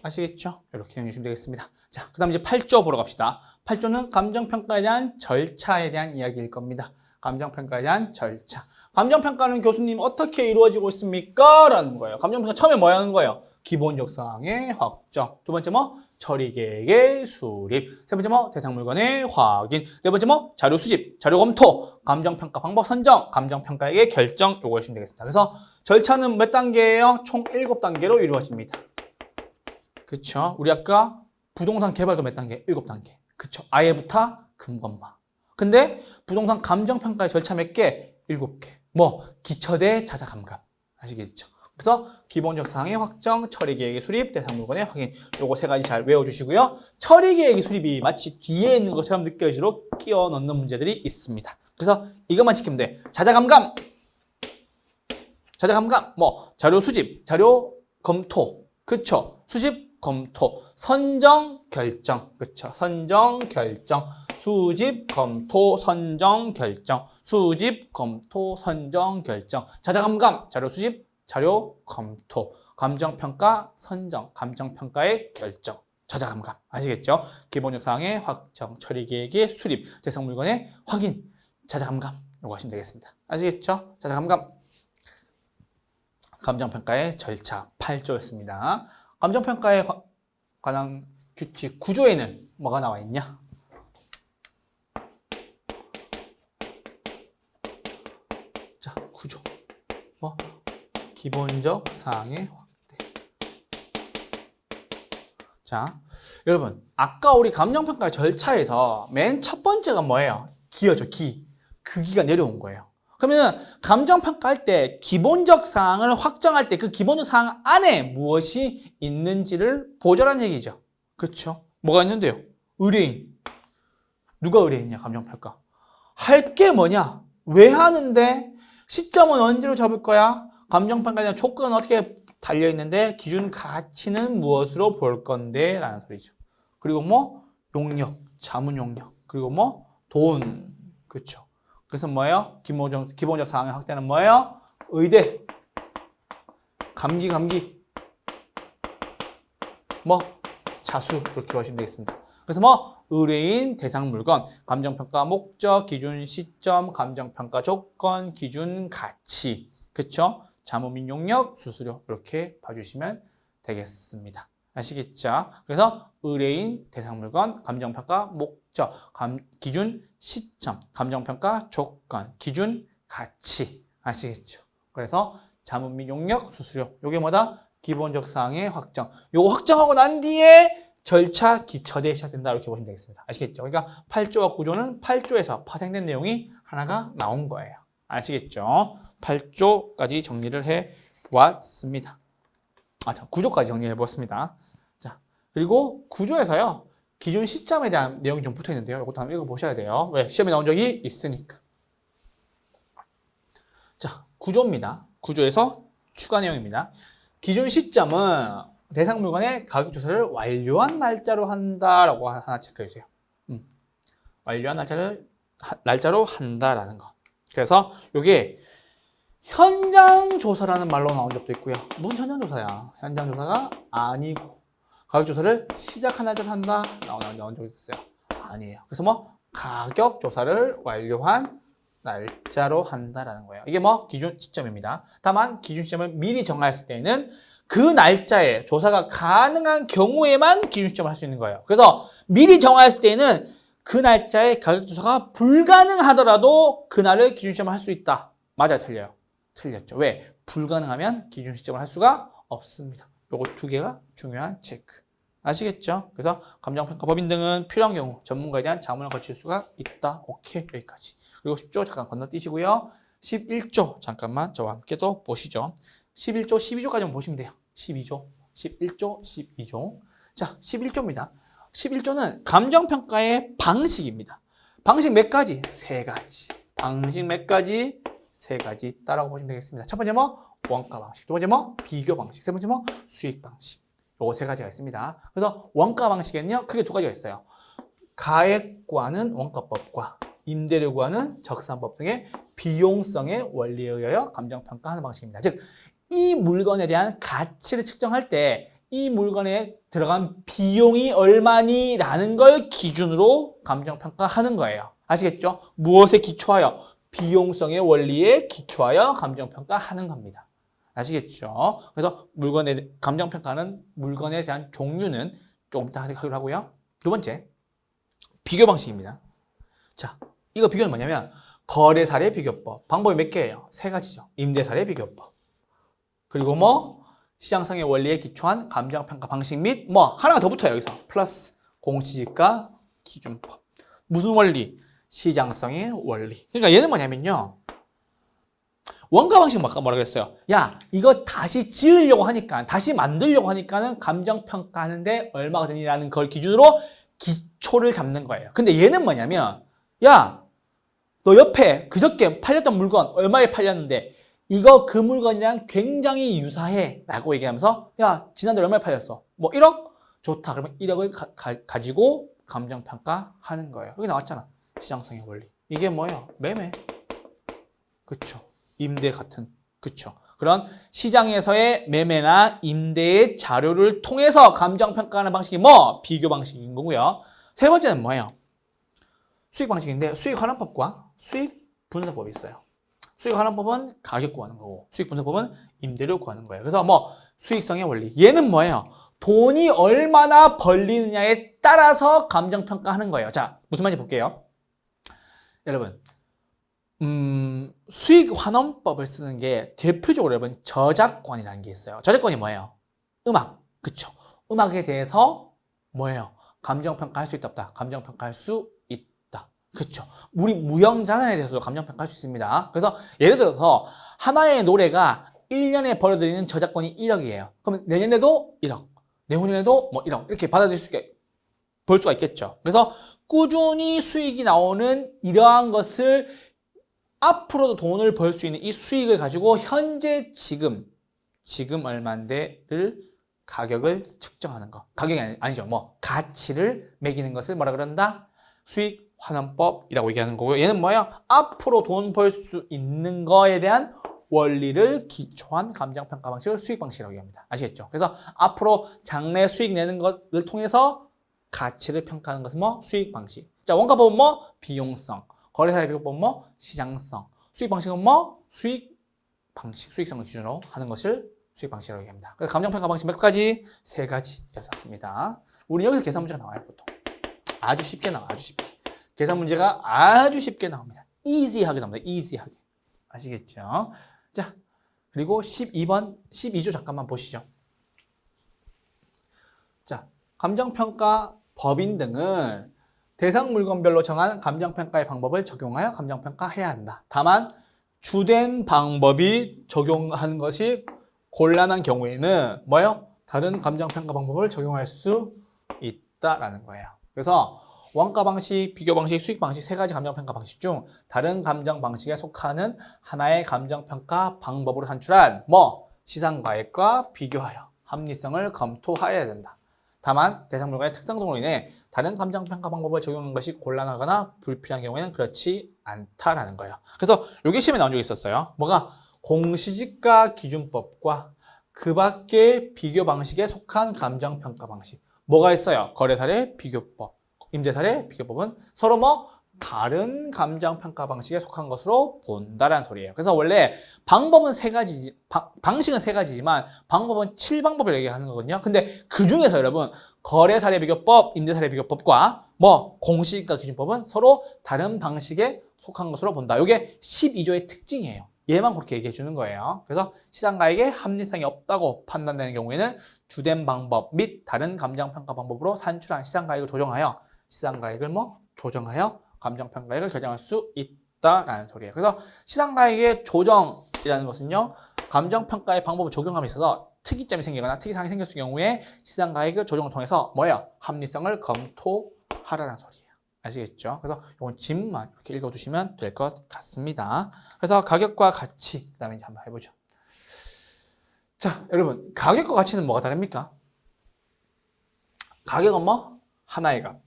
아시겠죠? 이렇게 정리해 주시면 되겠습니다. 자, 그 다음 이제 8조 보러 갑시다. 8조는 감정평가에 대한 절차에 대한 이야기일 겁니다. 감정평가에 대한 절차. 감정평가는 교수님 어떻게 이루어지고 있습니까? 라는 거예요. 감정평가 처음에 뭐 하는 거예요? 기본적 사항의 확정. 두 번째 뭐 처리 계획의 수립. 세 번째 뭐 대상 물건의 확인. 네 번째 뭐 자료 수집, 자료 검토, 감정평가 방법 선정, 감정평가액의 결정. 요거 하시면 되겠습니다. 그래서 절차는 몇 단계예요? 총 7단계로 이루어집니다. 그쵸? 우리 아까 부동산 개발도 몇 단계? 7단계. 그쵸? 아예부터 금건마. 근데 부동산 감정평가의 절차 몇 개? 7개. 뭐 기초대 자자감감. 아시겠죠? 그래서 기본적 사항의 확정, 처리 계획의 수립, 대상 물건의 확인. 요거 세 가지 잘 외워주시고요. 처리 계획의 수립이 마치 뒤에 있는 것처럼 느껴지도록 끼워 넣는 문제들이 있습니다. 그래서 이것만 지키면 돼. 자자감감. 자자감감. 뭐 자료 수집, 자료 검토. 그쵸? 수집, 검토, 선정, 결정. 그쵸? 선정, 결정. 수집, 검토, 선정, 결정. 수집, 검토, 선정, 결정. 자자감감, 자료 수집, 자료 검토. 감정평가, 선정, 감정평가의 결정. 자자감감. 아시겠죠? 기본적 사항의 확정, 처리 계획의 수립, 대상 물건의 확인. 자자감감. 이거 하시면 되겠습니다. 아시겠죠? 자자감감. 감정평가의 절차 8조였습니다. 감정평가에 관한 규칙 9조에는 뭐가 나와 있냐? 자, 9조. 뭐 기본적 사항의 확대. 자, 여러분, 아까 우리 감정평가 절차에서 맨 첫 번째가 뭐예요? 기여죠, 기. 그 기가 내려온 거예요. 그러면 감정평가할 때 기본적 사항을 확정할 때 그 기본적 사항 안에 무엇이 있는지를 보자라는 얘기죠. 그렇죠? 뭐가 있는데요? 의뢰인. 누가 의뢰인이냐, 감정평가. 할 게 뭐냐? 왜 하는데? 시점은 언제로 잡을 거야? 감정평가에 대한 조건은 어떻게 달려있는데 기준 가치는 무엇으로 볼 건데? 라는 소리죠. 그리고 뭐? 용역, 자문 용역. 그리고 뭐? 돈. 그렇죠? 그래서 뭐예요? 기본적 사항의 확대는 뭐예요? 의대, 감기, 뭐 자수 이렇게 하시면 되겠습니다. 그래서 뭐 의뢰인, 대상 물건, 감정평가 목적, 기준 시점, 감정평가 조건, 기준 가치, 그쵸? 자문 및 용역, 수수료 이렇게 봐주시면 되겠습니다. 아시겠죠? 그래서 의뢰인, 대상 물건, 감정평가 목적, 기준 시점, 감정평가 조건, 기준 가치. 아시겠죠? 그래서 자문 및 용역, 수수료. 요게 뭐다? 기본적 사항의 확정. 요거 확정하고 난 뒤에 절차 기초대에 시작된다. 이렇게 보시면 되겠습니다. 아시겠죠? 그러니까 8조와 9조는 8조에서 파생된 내용이 하나가 나온 거예요. 아시겠죠? 8조까지 정리를 해 보았습니다. 자, 9조까지 정리해 보았습니다. 자, 그리고 9조에서요. 기준 시점에 대한 내용이 좀 붙어 있는데요. 이것도 한번 읽어보셔야 돼요. 왜? 시험에 나온 적이 있으니까. 자, 9조입니다. 9조에서 추가 내용입니다. 기준 시점은 대상 물건의 가격 조사를 완료한 날짜로 한다라고 하나 체크해 주세요. 완료한 날짜로 한다라는 거. 그래서 이게 현장 조사라는 말로 나온 적도 있고요. 무슨 현장 조사야? 현장 조사가 아니고 가격 조사를 시작한 날짜로 한다 나온 적이 있어요. 아니에요. 그래서 뭐 가격 조사를 완료한 날짜로 한다라는 거예요. 이게 뭐 기준 시점입니다. 다만 기준 시점을 미리 정했을 때는 그 날짜에 조사가 가능한 경우에만 기준 시점을 할 수 있는 거예요. 그래서 미리 정했을 때는 그 날짜에 가격 조사가 불가능하더라도 그날을 기준 시점을 할 수 있다. 맞아요, 틀려요? 틀렸죠. 왜? 불가능하면 기준 시점을 할 수가 없습니다. 요거 두 개가 중요한 체크. 아시겠죠? 그래서 감정평가 법인 등은 필요한 경우 전문가에 대한 자문을 거칠 수가 있다. 오케이, 여기까지. 그리고 10조 잠깐 건너뛰시고요. 11조 잠깐만 저와 함께 또 보시죠. 11조, 12조까지만 보시면 돼요. 12조, 11조, 12조. 자, 11조입니다. 11조는 감정평가의 방식입니다. 방식 몇 가지? 세 가지. 방식 몇 가지? 세 가지 있다라고 보시면 되겠습니다. 첫 번째 뭐 원가 방식, 두 번째 뭐 비교 방식, 세 번째 뭐 수익 방식. 요거 세 가지가 있습니다. 그래서 원가 방식에는요 크게 두 가지가 있어요. 가액 구하는 원가법과 임대료 구하는 적산법 등의 비용성의 원리에 의하여 감정평가하는 방식입니다. 즉, 이 물건에 대한 가치를 측정할 때 이 물건에 들어간 비용이 얼마니라는 걸 기준으로 감정평가하는 거예요. 아시겠죠? 무엇에 기초하여? 비용성의 원리에 기초하여 감정평가하는 겁니다. 아시겠죠? 그래서 감정평가는 물건에 대한 종류는 조금 이따 하기로 하고요. 두 번째, 비교 방식입니다. 자, 이거 비교는 뭐냐면 거래사례 비교법. 방법이 몇 개예요? 세 가지죠. 임대사례 비교법. 그리고 뭐 시장성의 원리에 기초한 감정평가 방식 및 뭐 하나가 더 붙어요. 여기서 플러스 공시지가 기준법. 무슨 원리? 시장성의 원리. 그러니까 얘는 뭐냐면요. 원가 방식 아까 뭐라 그랬어요? 야, 이거 다시 지으려고 하니까, 다시 만들려고 하니까는 감정평가하는데 얼마가 드니라는 걸 기준으로 기초를 잡는 거예요. 근데 얘는 뭐냐면, 야, 너 옆에 그저께 팔렸던 물건 얼마에 팔렸는데, 이거 그 물건이랑 굉장히 유사해 라고 얘기하면서, 야, 지난달 얼마에 팔렸어? 뭐 1억? 좋다. 그러면 1억을 가지고 감정평가하는 거예요. 여기 나왔잖아. 시장성의 원리. 이게 뭐예요? 매매. 그쵸. 임대 같은. 그쵸. 그런 시장에서의 매매나 임대의 자료를 통해서 감정평가하는 방식이 뭐? 비교 방식인 거고요. 세 번째는 뭐예요? 수익 방식인데 수익 환원법과 수익 분석법이 있어요. 수익 환원법은 가격 구하는 거고 수익 분석법은 임대료 구하는 거예요. 그래서 뭐 수익성의 원리. 얘는 뭐예요? 돈이 얼마나 벌리느냐에 따라서 감정평가하는 거예요. 자, 무슨 말인지 볼게요. 여러분, 수익 환원법을 쓰는 게 대표적으로 여러분 저작권이라는 게 있어요. 저작권이 뭐예요? 음악. 그쵸? 음악에 대해서 뭐예요? 감정평가할 수 있다 없다? 감정평가할 수 있다. 그쵸? 우리 무형자산에 대해서도 감정평가할 수 있습니다. 그래서 예를 들어서 하나의 노래가 1년에 벌어들이는 저작권이 1억이에요. 그러면 내년에도 1억, 내후년에도 뭐 1억 이렇게 벌 수가 있겠죠. 그래서 꾸준히 수익이 나오는 이러한 것을 앞으로도 돈을 벌 수 있는 이 수익을 가지고 현재 지금 얼마인데를 가격을 측정하는 거. 가격이 아니죠. 뭐 가치를 매기는 것을 뭐라 그런다? 수익 환원법이라고 얘기하는 거고요. 얘는 뭐예요? 앞으로 돈 벌 수 있는 거에 대한 원리를 기초한 감정평가 방식을 수익 방식이라고 얘기합니다. 아시겠죠? 그래서 앞으로 장래 수익 내는 것을 통해서 가치를 평가하는 것은 뭐? 수익 방식. 자, 원가법은 뭐? 비용성. 거래사례 비교법은 뭐? 시장성. 수익 방식은 뭐? 수익 방식, 수익성을 기준으로 하는 것을 수익 방식이라고 얘기합니다. 그래서 감정평가 방식 몇 가지? 세 가지였었습니다. 우리 여기서 계산 문제가 나와요, 보통. 아주 쉽게 나와, 아주 쉽게. 계산 문제가 아주 쉽게 나옵니다. 이지하게 나옵니다, 이지하게. 아시겠죠? 자, 그리고 12조 잠깐만 보시죠. 자, 감정평가 법인 등은 대상 물건별로 정한 감정평가의 방법을 적용하여 감정평가해야 한다. 다만 주된 방법이 적용하는 것이 곤란한 경우에는 뭐예요? 다른 감정평가 방법을 적용할 수 있다라는 거예요. 그래서 원가 방식, 비교 방식, 수익 방식 세 가지 감정평가 방식 중 다른 감정 방식에 속하는 하나의 감정평가 방법으로 산출한 뭐 시상가액과 비교하여 합리성을 검토해야 된다. 다만 대상 물건의 특성 등으로 인해 다른 감정평가 방법을 적용하는 것이 곤란하거나 불필요한 경우에는 그렇지 않다라는 거예요. 그래서 이게 시험에 나온 적이 있었어요. 뭐가? 공시지가 기준법과 그 밖의 비교 방식에 속한 감정평가 방식. 뭐가 있어요? 거래사례 비교법, 임대사례 비교법은 서로 뭐 다른 감정평가 방식에 속한 것으로 본다라는 소리예요. 그래서 원래 방법은 세 가지, 방식은 세 가지지만 방법은 7방법을 얘기하는 거거든요. 근데 그 중에서 여러분 거래사례 비교법, 임대사례 비교법과 뭐 공시지가 기준법은 서로 다른 방식에 속한 것으로 본다. 이게 12조의 특징이에요. 얘만 그렇게 얘기해 주는 거예요. 그래서 시장가액에 합리성이 없다고 판단되는 경우에는 주된 방법 및 다른 감정평가 방법으로 산출한 시장가액을 조정하여 시장가액을 뭐 조정하여 감정평가액을 결정할 수 있다라는 소리예요. 그래서 시장가액의 조정이라는 것은요, 감정평가의 방법을 적용함에 있어서 특이점이 생기거나 특이사항이 생겼을 경우에 시장가액의 조정을 통해서 뭐예요? 합리성을 검토하라는 소리예요. 아시겠죠? 그래서 이건 집만 이렇게 읽어두시면 될 것 같습니다. 그래서 가격과 가치, 그 다음에 이제 한번 해보죠. 자, 여러분, 가격과 가치는 뭐가 다릅니까? 가격은 뭐? 하나의 값.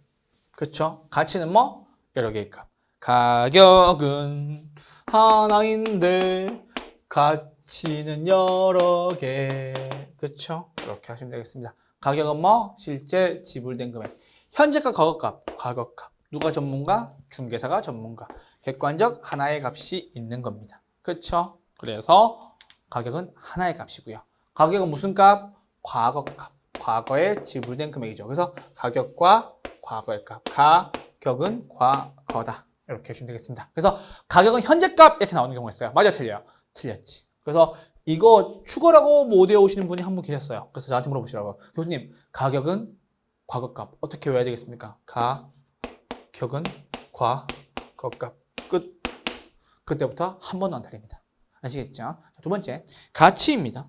그쵸? 가치는 뭐? 여러 개의 값. 가격은 하나인데 가치는 여러 개. 그쵸? 이렇게 하시면 되겠습니다. 가격은 뭐? 실제 지불된 금액. 현재가 과거값. 누가 전문가? 중개사가 전문가. 객관적 하나의 값이 있는 겁니다. 그쵸? 그래서 가격은 하나의 값이고요. 가격은 무슨 값? 과거값. 과거에 지불된 금액이죠. 그래서 가격과 과거의 값. 가격은 과거다. 이렇게 해주시면 되겠습니다. 그래서 가격은 현재값 이렇게 나오는 경우가 있어요. 맞아, 틀려요? 틀렸지. 그래서 이거 추가라고 못 외우시는 분이 한 분 계셨어요. 그래서 저한테 물어보시라고요. 교수님, 가격은 과거값 어떻게 외워야 되겠습니까? 가격은 과거값. 끝. 그때부터 한 번도 안 틀립니다. 아시겠죠? 두 번째, 가치입니다.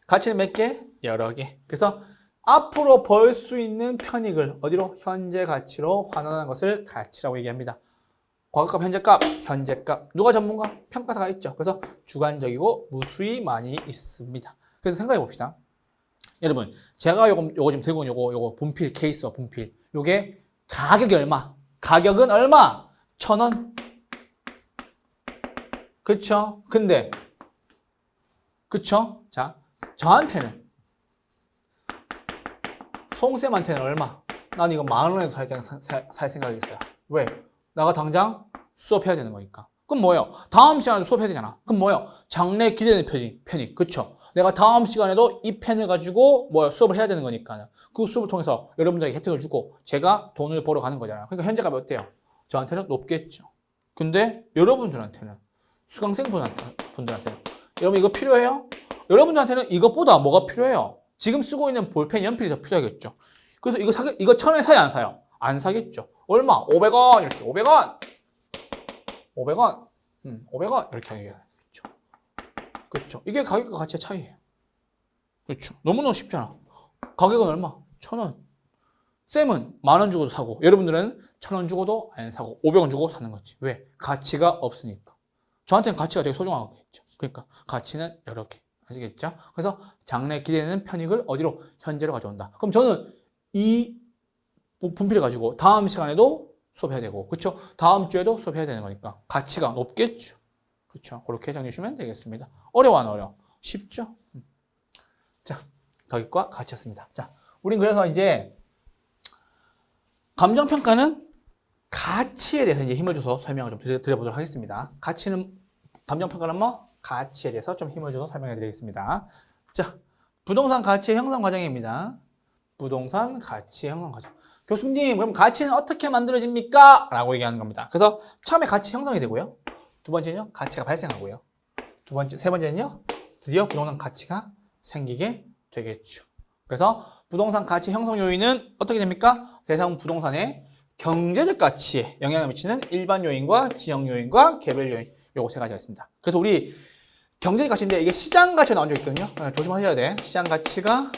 가치는 몇 개? 여러 개. 그래서 앞으로 벌 수 있는 편익을 어디로? 현재 가치로 환원하는 것을 가치라고 얘기합니다. 과거값, 현재값, 현재값. 누가 전문가? 평가사가 있죠. 그래서 주관적이고 무수히 많이 있습니다. 그래서 생각해 봅시다. 여러분, 제가 요거 지금 들고 온 요거 분필 케이스, 분필. 요게 가격이 얼마? 가격은 얼마? 1,000원. 그쵸? 근데, 그쵸? 자, 저한테는, 송쌤한테는 얼마? 난 이거 10,000원에도 살 생각이 있어요. 왜? 내가 당장 수업해야 되는 거니까. 그럼 뭐예요? 다음 시간에도 수업해야 되잖아. 그럼 뭐예요? 장래 기대되는 편익. 그쵸? 내가 다음 시간에도 이 펜을 가지고 수업을 해야 되는 거니까. 그 수업을 통해서 여러분들에게 혜택을 주고 제가 돈을 벌어 가는 거잖아요. 그러니까 현재값이 어때요? 저한테는 높겠죠. 근데 여러분들한테는, 수강생 분들한테는 여러분 이거 필요해요? 여러분들한테는 이것보다 뭐가 필요해요? 지금 쓰고 있는 볼펜, 연필이 더 필요하겠죠. 그래서 이거 1,000원에 사요, 안 사요? 안 사겠죠. 얼마? 500원 이렇게 500원 500원 이렇게 하겠죠. 그렇죠. 이게 가격과 가치의 차이예요. 그렇죠. 너무너무 쉽잖아. 가격은 얼마? 1,000원. 쌤은 10,000원 주고도 사고 여러분들은 1,000원 주고도 안 사고 500원 주고 사는 거지. 왜? 가치가 없으니까. 저한테는 가치가 되게 소중한 거겠죠. 그러니까 가치는 여러 개. 아시겠죠? 그래서 장래 기대되는 편익을 어디로? 현재로 가져온다. 그럼 저는 이 분필을 가지고 다음 시간에도 수업해야 되고, 그렇죠? 다음 주에도 수업해야 되는 거니까 가치가 높겠죠. 그렇죠? 그렇게 정리해 주시면 되겠습니다. 어려워 안 어려워? 쉽죠? 자, 가격과 가치였습니다. 자, 우린 그래서 이제 감정평가는 가치에 대해서 이제 힘을 줘서 설명을 좀 드려보도록 하겠습니다. 감정평가는 뭐? 가치에 대해서 좀 힘을 줘서 설명해 드리겠습니다. 자, 부동산 가치 형성 과정입니다. 부동산 가치 형성 과정. 교수님, 그럼 가치는 어떻게 만들어집니까? 라고 얘기하는 겁니다. 그래서 처음에 가치 형성이 되고요. 두 번째는요, 가치가 발생하고요. 세 번째는요, 드디어 부동산 가치가 생기게 되겠죠. 그래서 부동산 가치 형성 요인은 어떻게 됩니까? 대상 부동산의 경제적 가치에 영향을 미치는 일반 요인과 지역 요인과 개별 요인. 요거 세 가지가 있습니다. 그래서 우리 경제적 가치인데 이게 시장 가치가 나온 적 있거든요. 조심하셔야 돼. 시장 가치가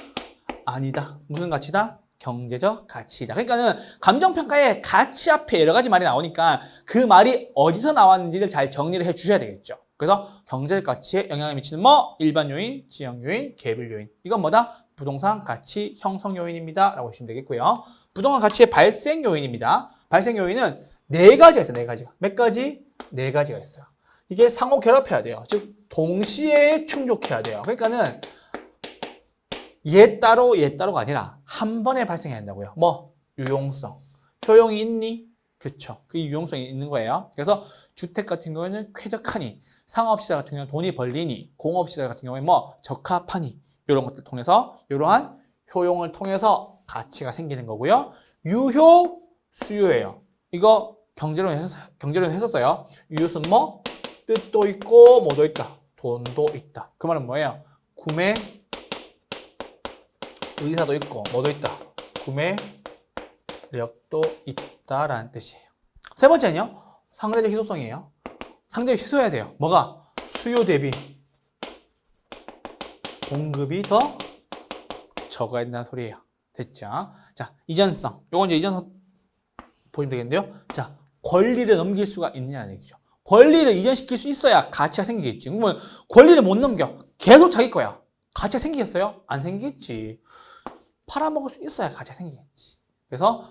아니다. 무슨 가치다? 경제적 가치이다. 그러니까는 감정평가에 가치 앞에 여러 가지 말이 나오니까 그 말이 어디서 나왔는지를 잘 정리를 해 주셔야 되겠죠. 그래서 경제적 가치에 영향을 미치는 뭐? 일반 요인, 지역 요인, 개별 요인. 이건 뭐다? 부동산 가치 형성 요인입니다. 라고 하시면 되겠고요. 부동산 가치의 발생 요인입니다. 발생 요인은 네 가지가 있어요. 네 가지가. 몇 가지? 네 가지가 있어요. 이게 상호 결합해야 돼요. 즉 동시에 충족해야 돼요. 그러니까는 얘 따로가 아니라 한 번에 발생해야 한다고요. 뭐? 유용성. 효용이 있니? 그쵸. 그 유용성이 있는 거예요. 그래서 주택 같은 경우에는 쾌적하니, 상업시설 같은 경우는 돈이 벌리니, 공업시설 같은 경우에 뭐 적합하니 이런 것들 통해서 이러한 효용을 통해서 가치가 생기는 거고요. 유효, 수요예요. 이거 경제론 했었어요. 유효수는 뭐? 뜻도 있고 뭐도 있다. 돈도 있다. 그 말은 뭐예요? 구매 의사도 있고 뭐도 있다. 구매력도 있다라는 뜻이에요. 세 번째는요. 상대적 희소성이에요. 상대적 희소해야 돼요. 뭐가? 수요 대비 공급이 더 적어야 된다는 소리예요. 됐죠? 자, 이전성. 요건 이제 보시면 되겠는데요. 자, 권리를 넘길 수가 있느냐는 얘기죠. 권리를 이전시킬 수 있어야 가치가 생기겠지. 그러면 권리를 못 넘겨. 계속 자기 거야. 가치가 생기겠어요? 안 생기겠지. 팔아먹을 수 있어야 가치가 생기겠지. 그래서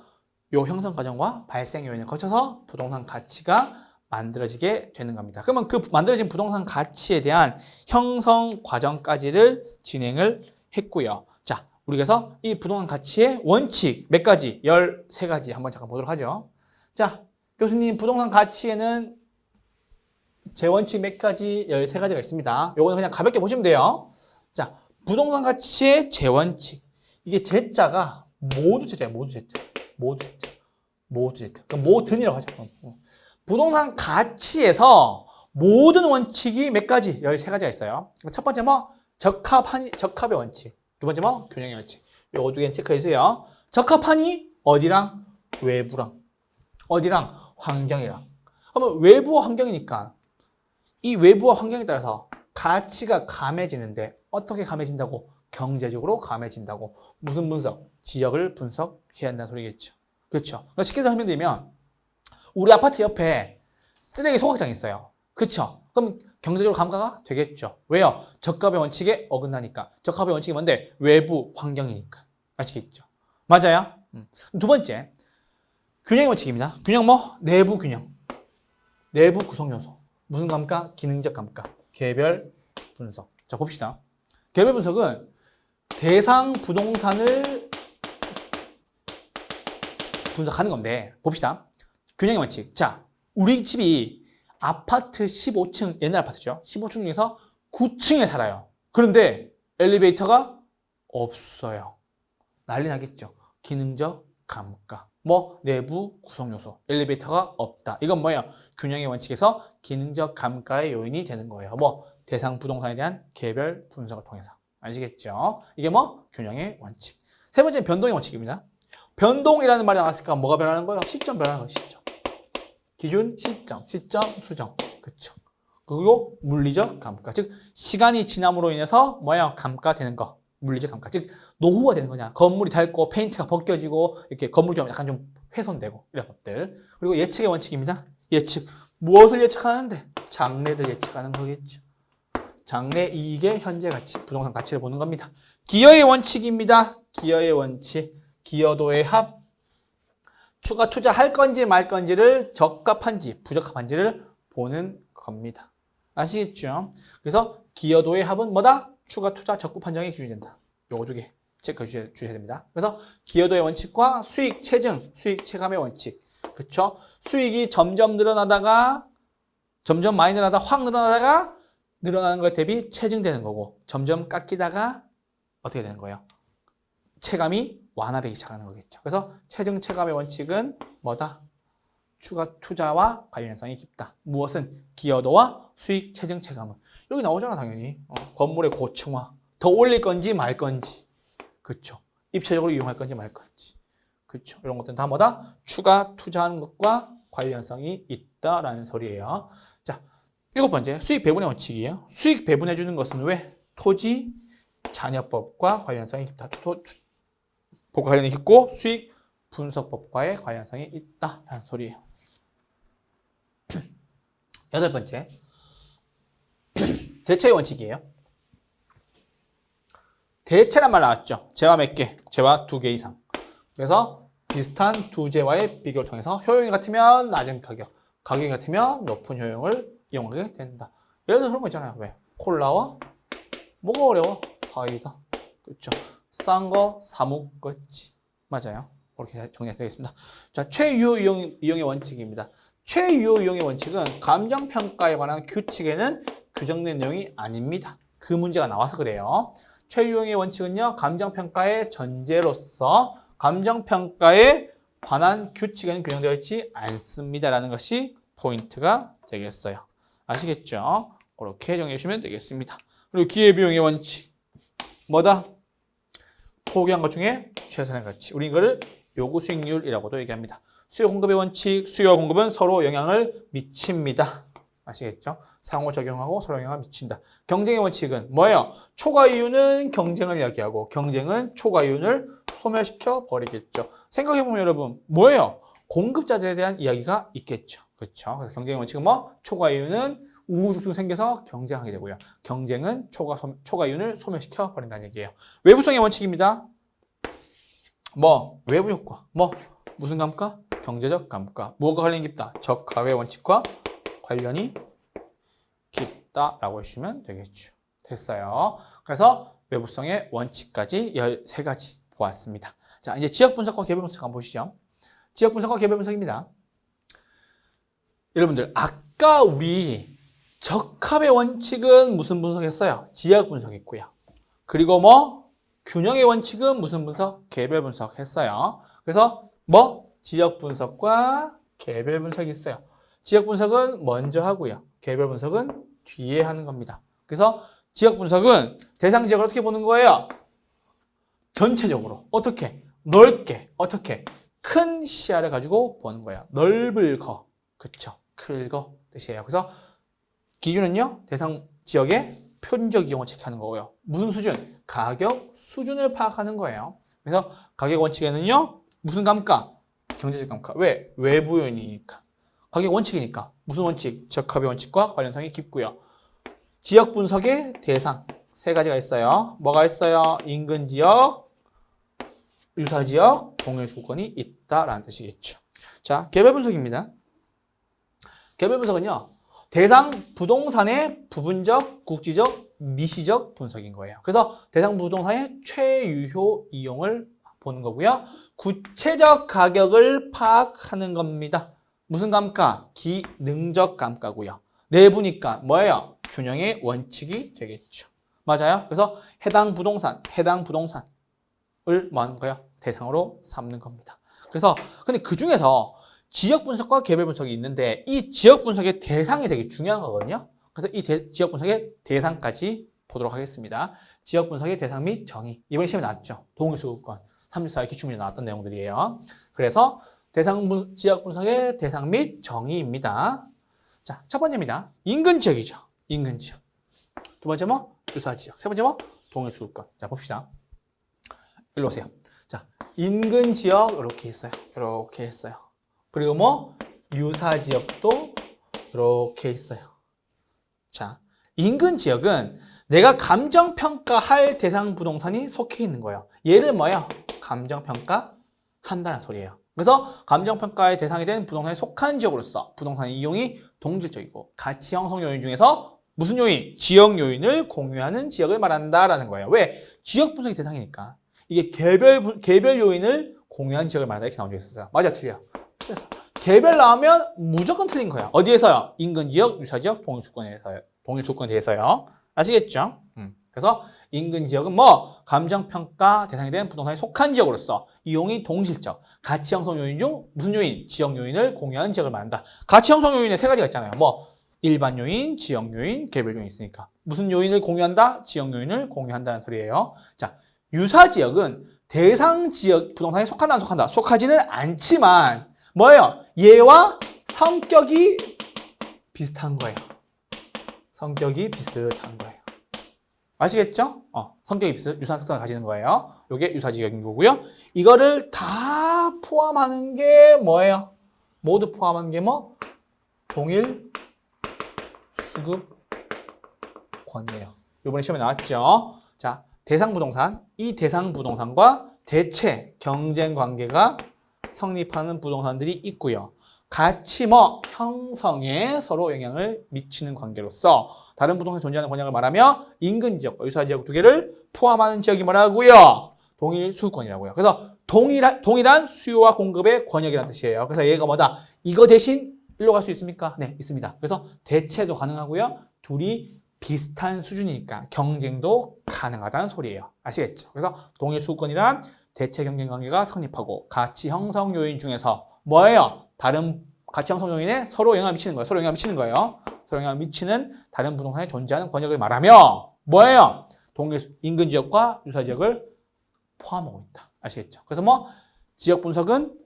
요 형성 과정과 발생 요인을 거쳐서 부동산 가치가 만들어지게 되는 겁니다. 그러면 그 만들어진 부동산 가치에 대한 형성 과정까지를 진행을 했고요. 자, 우리 그래서 이 부동산 가치의 원칙 몇 가지? 13가지 한번 잠깐 보도록 하죠. 자, 교수님 부동산 가치에는 제 원칙 몇 가지? 13가지가 있습니다. 요거는 그냥 가볍게 보시면 돼요. 자, 부동산 가치의 제 원칙. 이게 제자가 모두 제자예요. 모두 제자. 모두 제자. 모두 제자. 그러니까 모든이라고 하죠. 부동산 가치에서 모든 원칙이 몇 가지? 13가지가 있어요. 첫 번째 뭐? 적합의 원칙. 두 번째 뭐? 균형의 원칙. 요거 두 개 체크해 주세요. 적합하니 어디랑? 외부랑. 어디랑? 환경이랑. 그러면 외부와 환경이니까 이 외부와 환경에 따라서 가치가 감해지는데 어떻게 감해진다고? 경제적으로 감해진다고. 무슨 분석? 지역을 분석해야 한다는 소리겠죠. 그렇죠. 그러니까 쉽게 설명드리면 우리 아파트 옆에 쓰레기 소각장이 있어요. 그렇죠. 그럼 경제적으로 감가가 되겠죠. 왜요? 적합의 원칙에 어긋나니까. 적합의 원칙이 뭔데? 외부 환경이니까. 아시겠죠? 맞아요. 두 번째, 균형의 원칙입니다. 균형 뭐? 내부 균형. 내부 구성 요소. 무슨 감가? 기능적 감가. 개별 분석. 자, 봅시다. 개별 분석은 대상 부동산을 분석하는 건데, 봅시다. 균형의 원칙. 자, 우리 집이 아파트 15층, 옛날 아파트죠. 15층 중에서 9층에 살아요. 그런데 엘리베이터가 없어요. 난리 나겠죠. 기능적 감가. 뭐 내부 구성 요소. 엘리베이터가 없다. 이건 뭐예요? 균형의 원칙에서 기능적 감가의 요인이 되는 거예요. 뭐 대상 부동산에 대한 개별 분석을 통해서. 아시겠죠? 이게 뭐 균형의 원칙. 세 번째는 변동의 원칙입니다. 변동이라는 말이 나왔으니까 뭐가 변하는 거예요? 시점 변하는 거예요. 시점. 기준, 시점, 수정. 그쵸. 그리고 물리적 감가. 즉, 시간이 지남으로 인해서 뭐야? 감가되는 거. 물리적 감가. 즉, 노후가 되는 거냐. 건물이 닳고, 페인트가 벗겨지고, 이렇게 건물이 좀 약간 좀 훼손되고, 이런 것들. 그리고 예측의 원칙입니다. 예측. 무엇을 예측하는데? 장래를 예측하는 거겠죠. 장래 이익의 현재 가치, 부동산 가치를 보는 겁니다. 기여의 원칙입니다. 기여의 원칙. 기여도의 합. 추가 투자할 건지 말 건지를 적합한지 부적합한지를 보는 겁니다. 아시겠죠? 그래서 기여도의 합은 뭐다? 추가 투자 적부 판정에 기준이 된다. 요거 두 개 체크해 주셔야 됩니다. 그래서 기여도의 원칙과 수익 체증, 수익 체감의 원칙. 그쵸? 수익이 점점 늘어나다가 점점 많이 늘어나다가 확 늘어나다가 늘어나는 것 대비 체증되는 거고 점점 깎이다가 어떻게 되는 거예요? 체감이 완화되기 시작하는 거겠죠. 그래서 체증 체감의 원칙은 뭐다? 추가 투자와 관련성이 깊다. 무엇은? 기여도와 수익 체증 체감은. 여기 나오잖아 당연히. 건물의 고층화. 더 올릴 건지 말 건지. 그쵸. 입체적으로 이용할 건지 말 건지. 그쵸. 이런 것들은 다 뭐다? 추가 투자하는 것과 관련성이 있다라는 소리예요. 자, 7번째 수익 배분의 원칙이에요. 수익 배분해 주는 것은 왜? 토지 잔여법과 관련성이 깊다. 법과 관련이 있고 수익 분석법과의 관련성이 있다라는 소리예요. 8번째 대체의 원칙이에요. 대체란 말 나왔죠. 재화 몇 개? 재화 2개 이상. 그래서 비슷한 두 재화의 비교를 통해서 효용이 같으면 낮은 가격, 가격이 같으면 높은 효용을 이용하게 된다. 예를 들어서 그런 거 있잖아요. 왜? 콜라와 뭐가 어려워? 사이다. 그렇죠. 싼 거 사먹겠지. 맞아요. 그렇게 정리되겠습니다. 자, 최유효 이용의 원칙입니다. 최유효 이용의 원칙은 감정평가에 관한 규칙에는 규정된 내용이 아닙니다. 그 문제가 나와서 그래요. 최유효의 원칙은요, 감정평가의 전제로서 감정평가에 관한 규칙에는 규정되어 있지 않습니다라는 것이 포인트가 되겠어요. 아시겠죠? 그렇게 정리해 주시면 되겠습니다. 그리고 기회비용의 원칙. 뭐다? 포기한 것 중에 최선의 가치. 우리 이거를 요구 수익률이라고도 얘기합니다. 수요 공급의 원칙, 수요와 공급은 서로 영향을 미칩니다. 아시겠죠? 상호작용하고 서로 영향을 미친다. 경쟁의 원칙은 뭐예요? 초과 이윤은 경쟁을 이야기하고 경쟁은 초과 이윤을 소멸시켜 버리겠죠. 생각해보면 여러분 뭐예요? 공급자들에 대한 이야기가 있겠죠. 그렇죠. 그래서 경쟁의 원칙은 뭐? 초과 이윤은 우후죽순 생겨서 경쟁하게 되고요. 경쟁은 초과 이윤을 소멸시켜 버린다는 얘기예요. 외부성의 원칙입니다. 뭐 외부 효과, 뭐 무슨 감가? 경제적 감가. 무엇과 관련이 깊다? 적가의 원칙과 관련이 깊다라고 해주시면 되겠죠. 됐어요. 그래서 외부성의 원칙까지 13가지 보았습니다. 자, 이제 지역 분석과 개별 분석 한번 보시죠. 지역 분석과 개별 분석입니다. 여러분들, 아까 우리 적합의 원칙은 무슨 분석했어요? 지역 분석했고요. 그리고 뭐 균형의 원칙은 무슨 분석? 개별 분석했어요. 그래서 뭐 지역 분석과 개별 분석이 있어요. 지역 분석은 먼저 하고요. 개별 분석은 뒤에 하는 겁니다. 그래서 지역 분석은 대상 지역을 어떻게 보는 거예요? 전체적으로. 어떻게? 넓게. 어떻게? 큰 시야를 가지고 보는 거예요. 넓을 거. 그쵸? 클 거 뜻이에요. 그래서 기준은요, 대상 지역의 표준적 이용을 체크하는 거고요. 무슨 수준? 가격 수준을 파악하는 거예요. 그래서 가격 원칙에는요, 무슨 감가? 경제적 감가. 왜? 외부 요인이니까. 가격 원칙이니까. 무슨 원칙? 적합의 원칙과 관련성이 깊고요. 지역 분석의 대상 3가지가 있어요. 뭐가 있어요? 인근 지역, 유사 지역, 동일 조건이 있다라는 뜻이겠죠. 자, 개별 분석입니다. 개별 분석은요, 대상 부동산의 부분적, 국지적, 미시적 분석인 거예요. 그래서 대상 부동산의 최유효 이용을 보는 거고요. 구체적 가격을 파악하는 겁니다. 무슨 감가? 기능적 감가고요. 내부니까 뭐예요? 균형의 원칙이 되겠죠. 맞아요? 그래서 해당 부동산을 뭐 하는 거예요? 대상으로 삼는 겁니다. 그래서 근데 그 중에서 지역 분석과 개별 분석이 있는데 이 지역 분석의 대상이 되게 중요한 거거든요. 그래서 이 지역 분석의 대상까지 보도록 하겠습니다. 지역 분석의 대상 및 정의. 이번에 시험에 나왔죠. 동의수급권 34회 기출문제 나왔던 내용들이에요. 그래서 지역 분석의 대상 및 정의입니다. 자, 첫 번째입니다. 인근 지역이죠. 인근 지역. 두 번째 뭐? 유사 지역. 세 번째 뭐? 동일수급권. 자, 봅시다. 일로 오세요. 자, 인근 지역 이렇게 있어요. 이렇게 했어요. 그리고 뭐? 유사 지역도 이렇게 있어요. 자, 인근 지역은 내가 감정평가할 대상 부동산이 속해 있는 거예요. 얘를 뭐예요? 감정평가 한다는 소리예요. 그래서 감정평가의 대상이 된 부동산에 속한 지역으로서 부동산의 이용이 동질적이고 가치 형성 요인 중에서 무슨 요인? 지역 요인을 공유하는 지역을 말한다라는 거예요. 왜? 지역 분석이 대상이니까. 이게 개별 요인을 공유한 지역을 말한다 이렇게 나온 적이 있었어요. 맞아, 틀려. 그래서 개별 나오면 무조건 틀린 거야. 어디에서요? 인근 지역, 유사 지역, 동일수권에 대해서요. 아시겠죠? 그래서 인근 지역은 뭐 감정평가 대상이 된 부동산에 속한 지역으로서 이용이 동질적, 가치 형성 요인 중 무슨 요인? 지역 요인을 공유하는 지역을 말한다. 가치 형성 요인에 3가지가 있잖아요. 뭐 일반 요인, 지역 요인, 개별 요인이 있으니까 무슨 요인을 공유한다? 지역 요인을 공유한다는 소리예요. 자, 유사 지역은 대상 지역 부동산에 속한다, 안 속한다? 속하지는 않지만 뭐예요? 얘와 성격이 비슷한 거예요. 성격이 비슷한 거예요. 아시겠죠? 성격이 유사한 특성을 가지는 거예요. 이게 유사지역인 거고요. 이거를 다 포함하는 게 뭐예요? 모두 포함한 게 뭐? 동일 수급권이에요. 이번에 시험에 나왔죠? 자, 대상 부동산. 이 대상 부동산과 대체 경쟁 관계가 성립하는 부동산들이 있고요. 같이 뭐 형성에 서로 영향을 미치는 관계로서 다른 부동산에 존재하는 권역을 말하며 인근 지역과 유사 지역 2개를 포함하는 지역이 뭐라고요? 동일 수급권이라고요. 그래서 동일한 수요와 공급의 권역이라는 뜻이에요. 그래서 얘가 뭐다? 이거 대신 일로 갈 수 있습니까? 네, 있습니다. 그래서 대체도 가능하고요. 둘이 비슷한 수준이니까 경쟁도 가능하다는 소리예요. 아시겠죠? 그래서 동일 수급권이란 대체 경쟁 관계가 성립하고 가치 형성 요인 중에서 뭐예요? 다른 가치 형성 요인에 서로 영향을 미치는 거예요. 서로 영향을 미치는 거예요. 서로 영향을 미치는 다른 부동산에 존재하는 권역을 말하며 뭐예요? 동일 인근 지역과 유사 지역을 포함하고 있다. 아시겠죠? 그래서 뭐 지역 분석은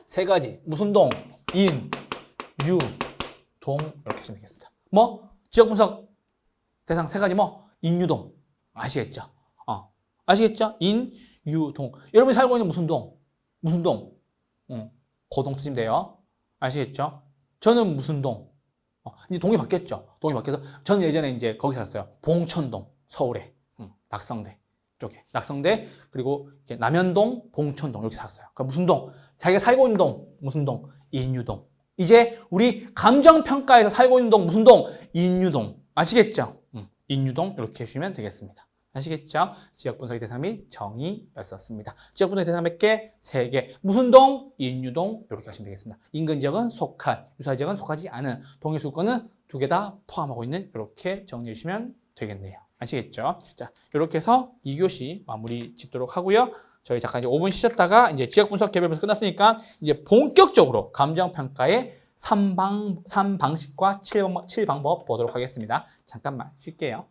3가지. 무슨 동? 인, 유, 동 이렇게 하시면 되겠습니다. 뭐 지역 분석 대상 3가지 뭐 인유동. 아시겠죠? 아시겠죠? 인, 유, 동. 여러분이 살고 있는 무슨 동? 무슨 동? 고동 쓰시면 돼요. 아시겠죠? 저는 무슨 동? 이제 동이 바뀌었죠. 동이 바뀌어서 저는 예전에 이제 거기 살았어요. 봉천동, 서울에. 낙성대 쪽에. 낙성대, 그리고 이렇게 남현동, 봉천동 이렇게 살았어요. 그러니까 무슨 동? 자기가 살고 있는 동, 무슨 동? 인유동. 이제 우리 감정평가에서 살고 있는 동, 무슨 동? 인유동. 아시겠죠? 인유동 이렇게 해주시면 되겠습니다. 아시겠죠? 지역분석의 대상이 정의였었습니다. 지역분석의 대상 몇 개? 3개. 무슨 동? 인유동 이렇게 하시면 되겠습니다. 인근 지역은 속한, 유사 지역은 속하지 않은, 동일 수권은 2개 다 포함하고 있는 이렇게 정리해 주시면 되겠네요. 아시겠죠? 자, 이렇게 해서 2교시 마무리 짓도록 하고요. 저희 잠깐 이제 5분 쉬셨다가 이제 지역분석 개별 분석 끝났으니까 이제 본격적으로 감정평가의 3방식과 7방법 보도록 하겠습니다. 잠깐만 쉴게요.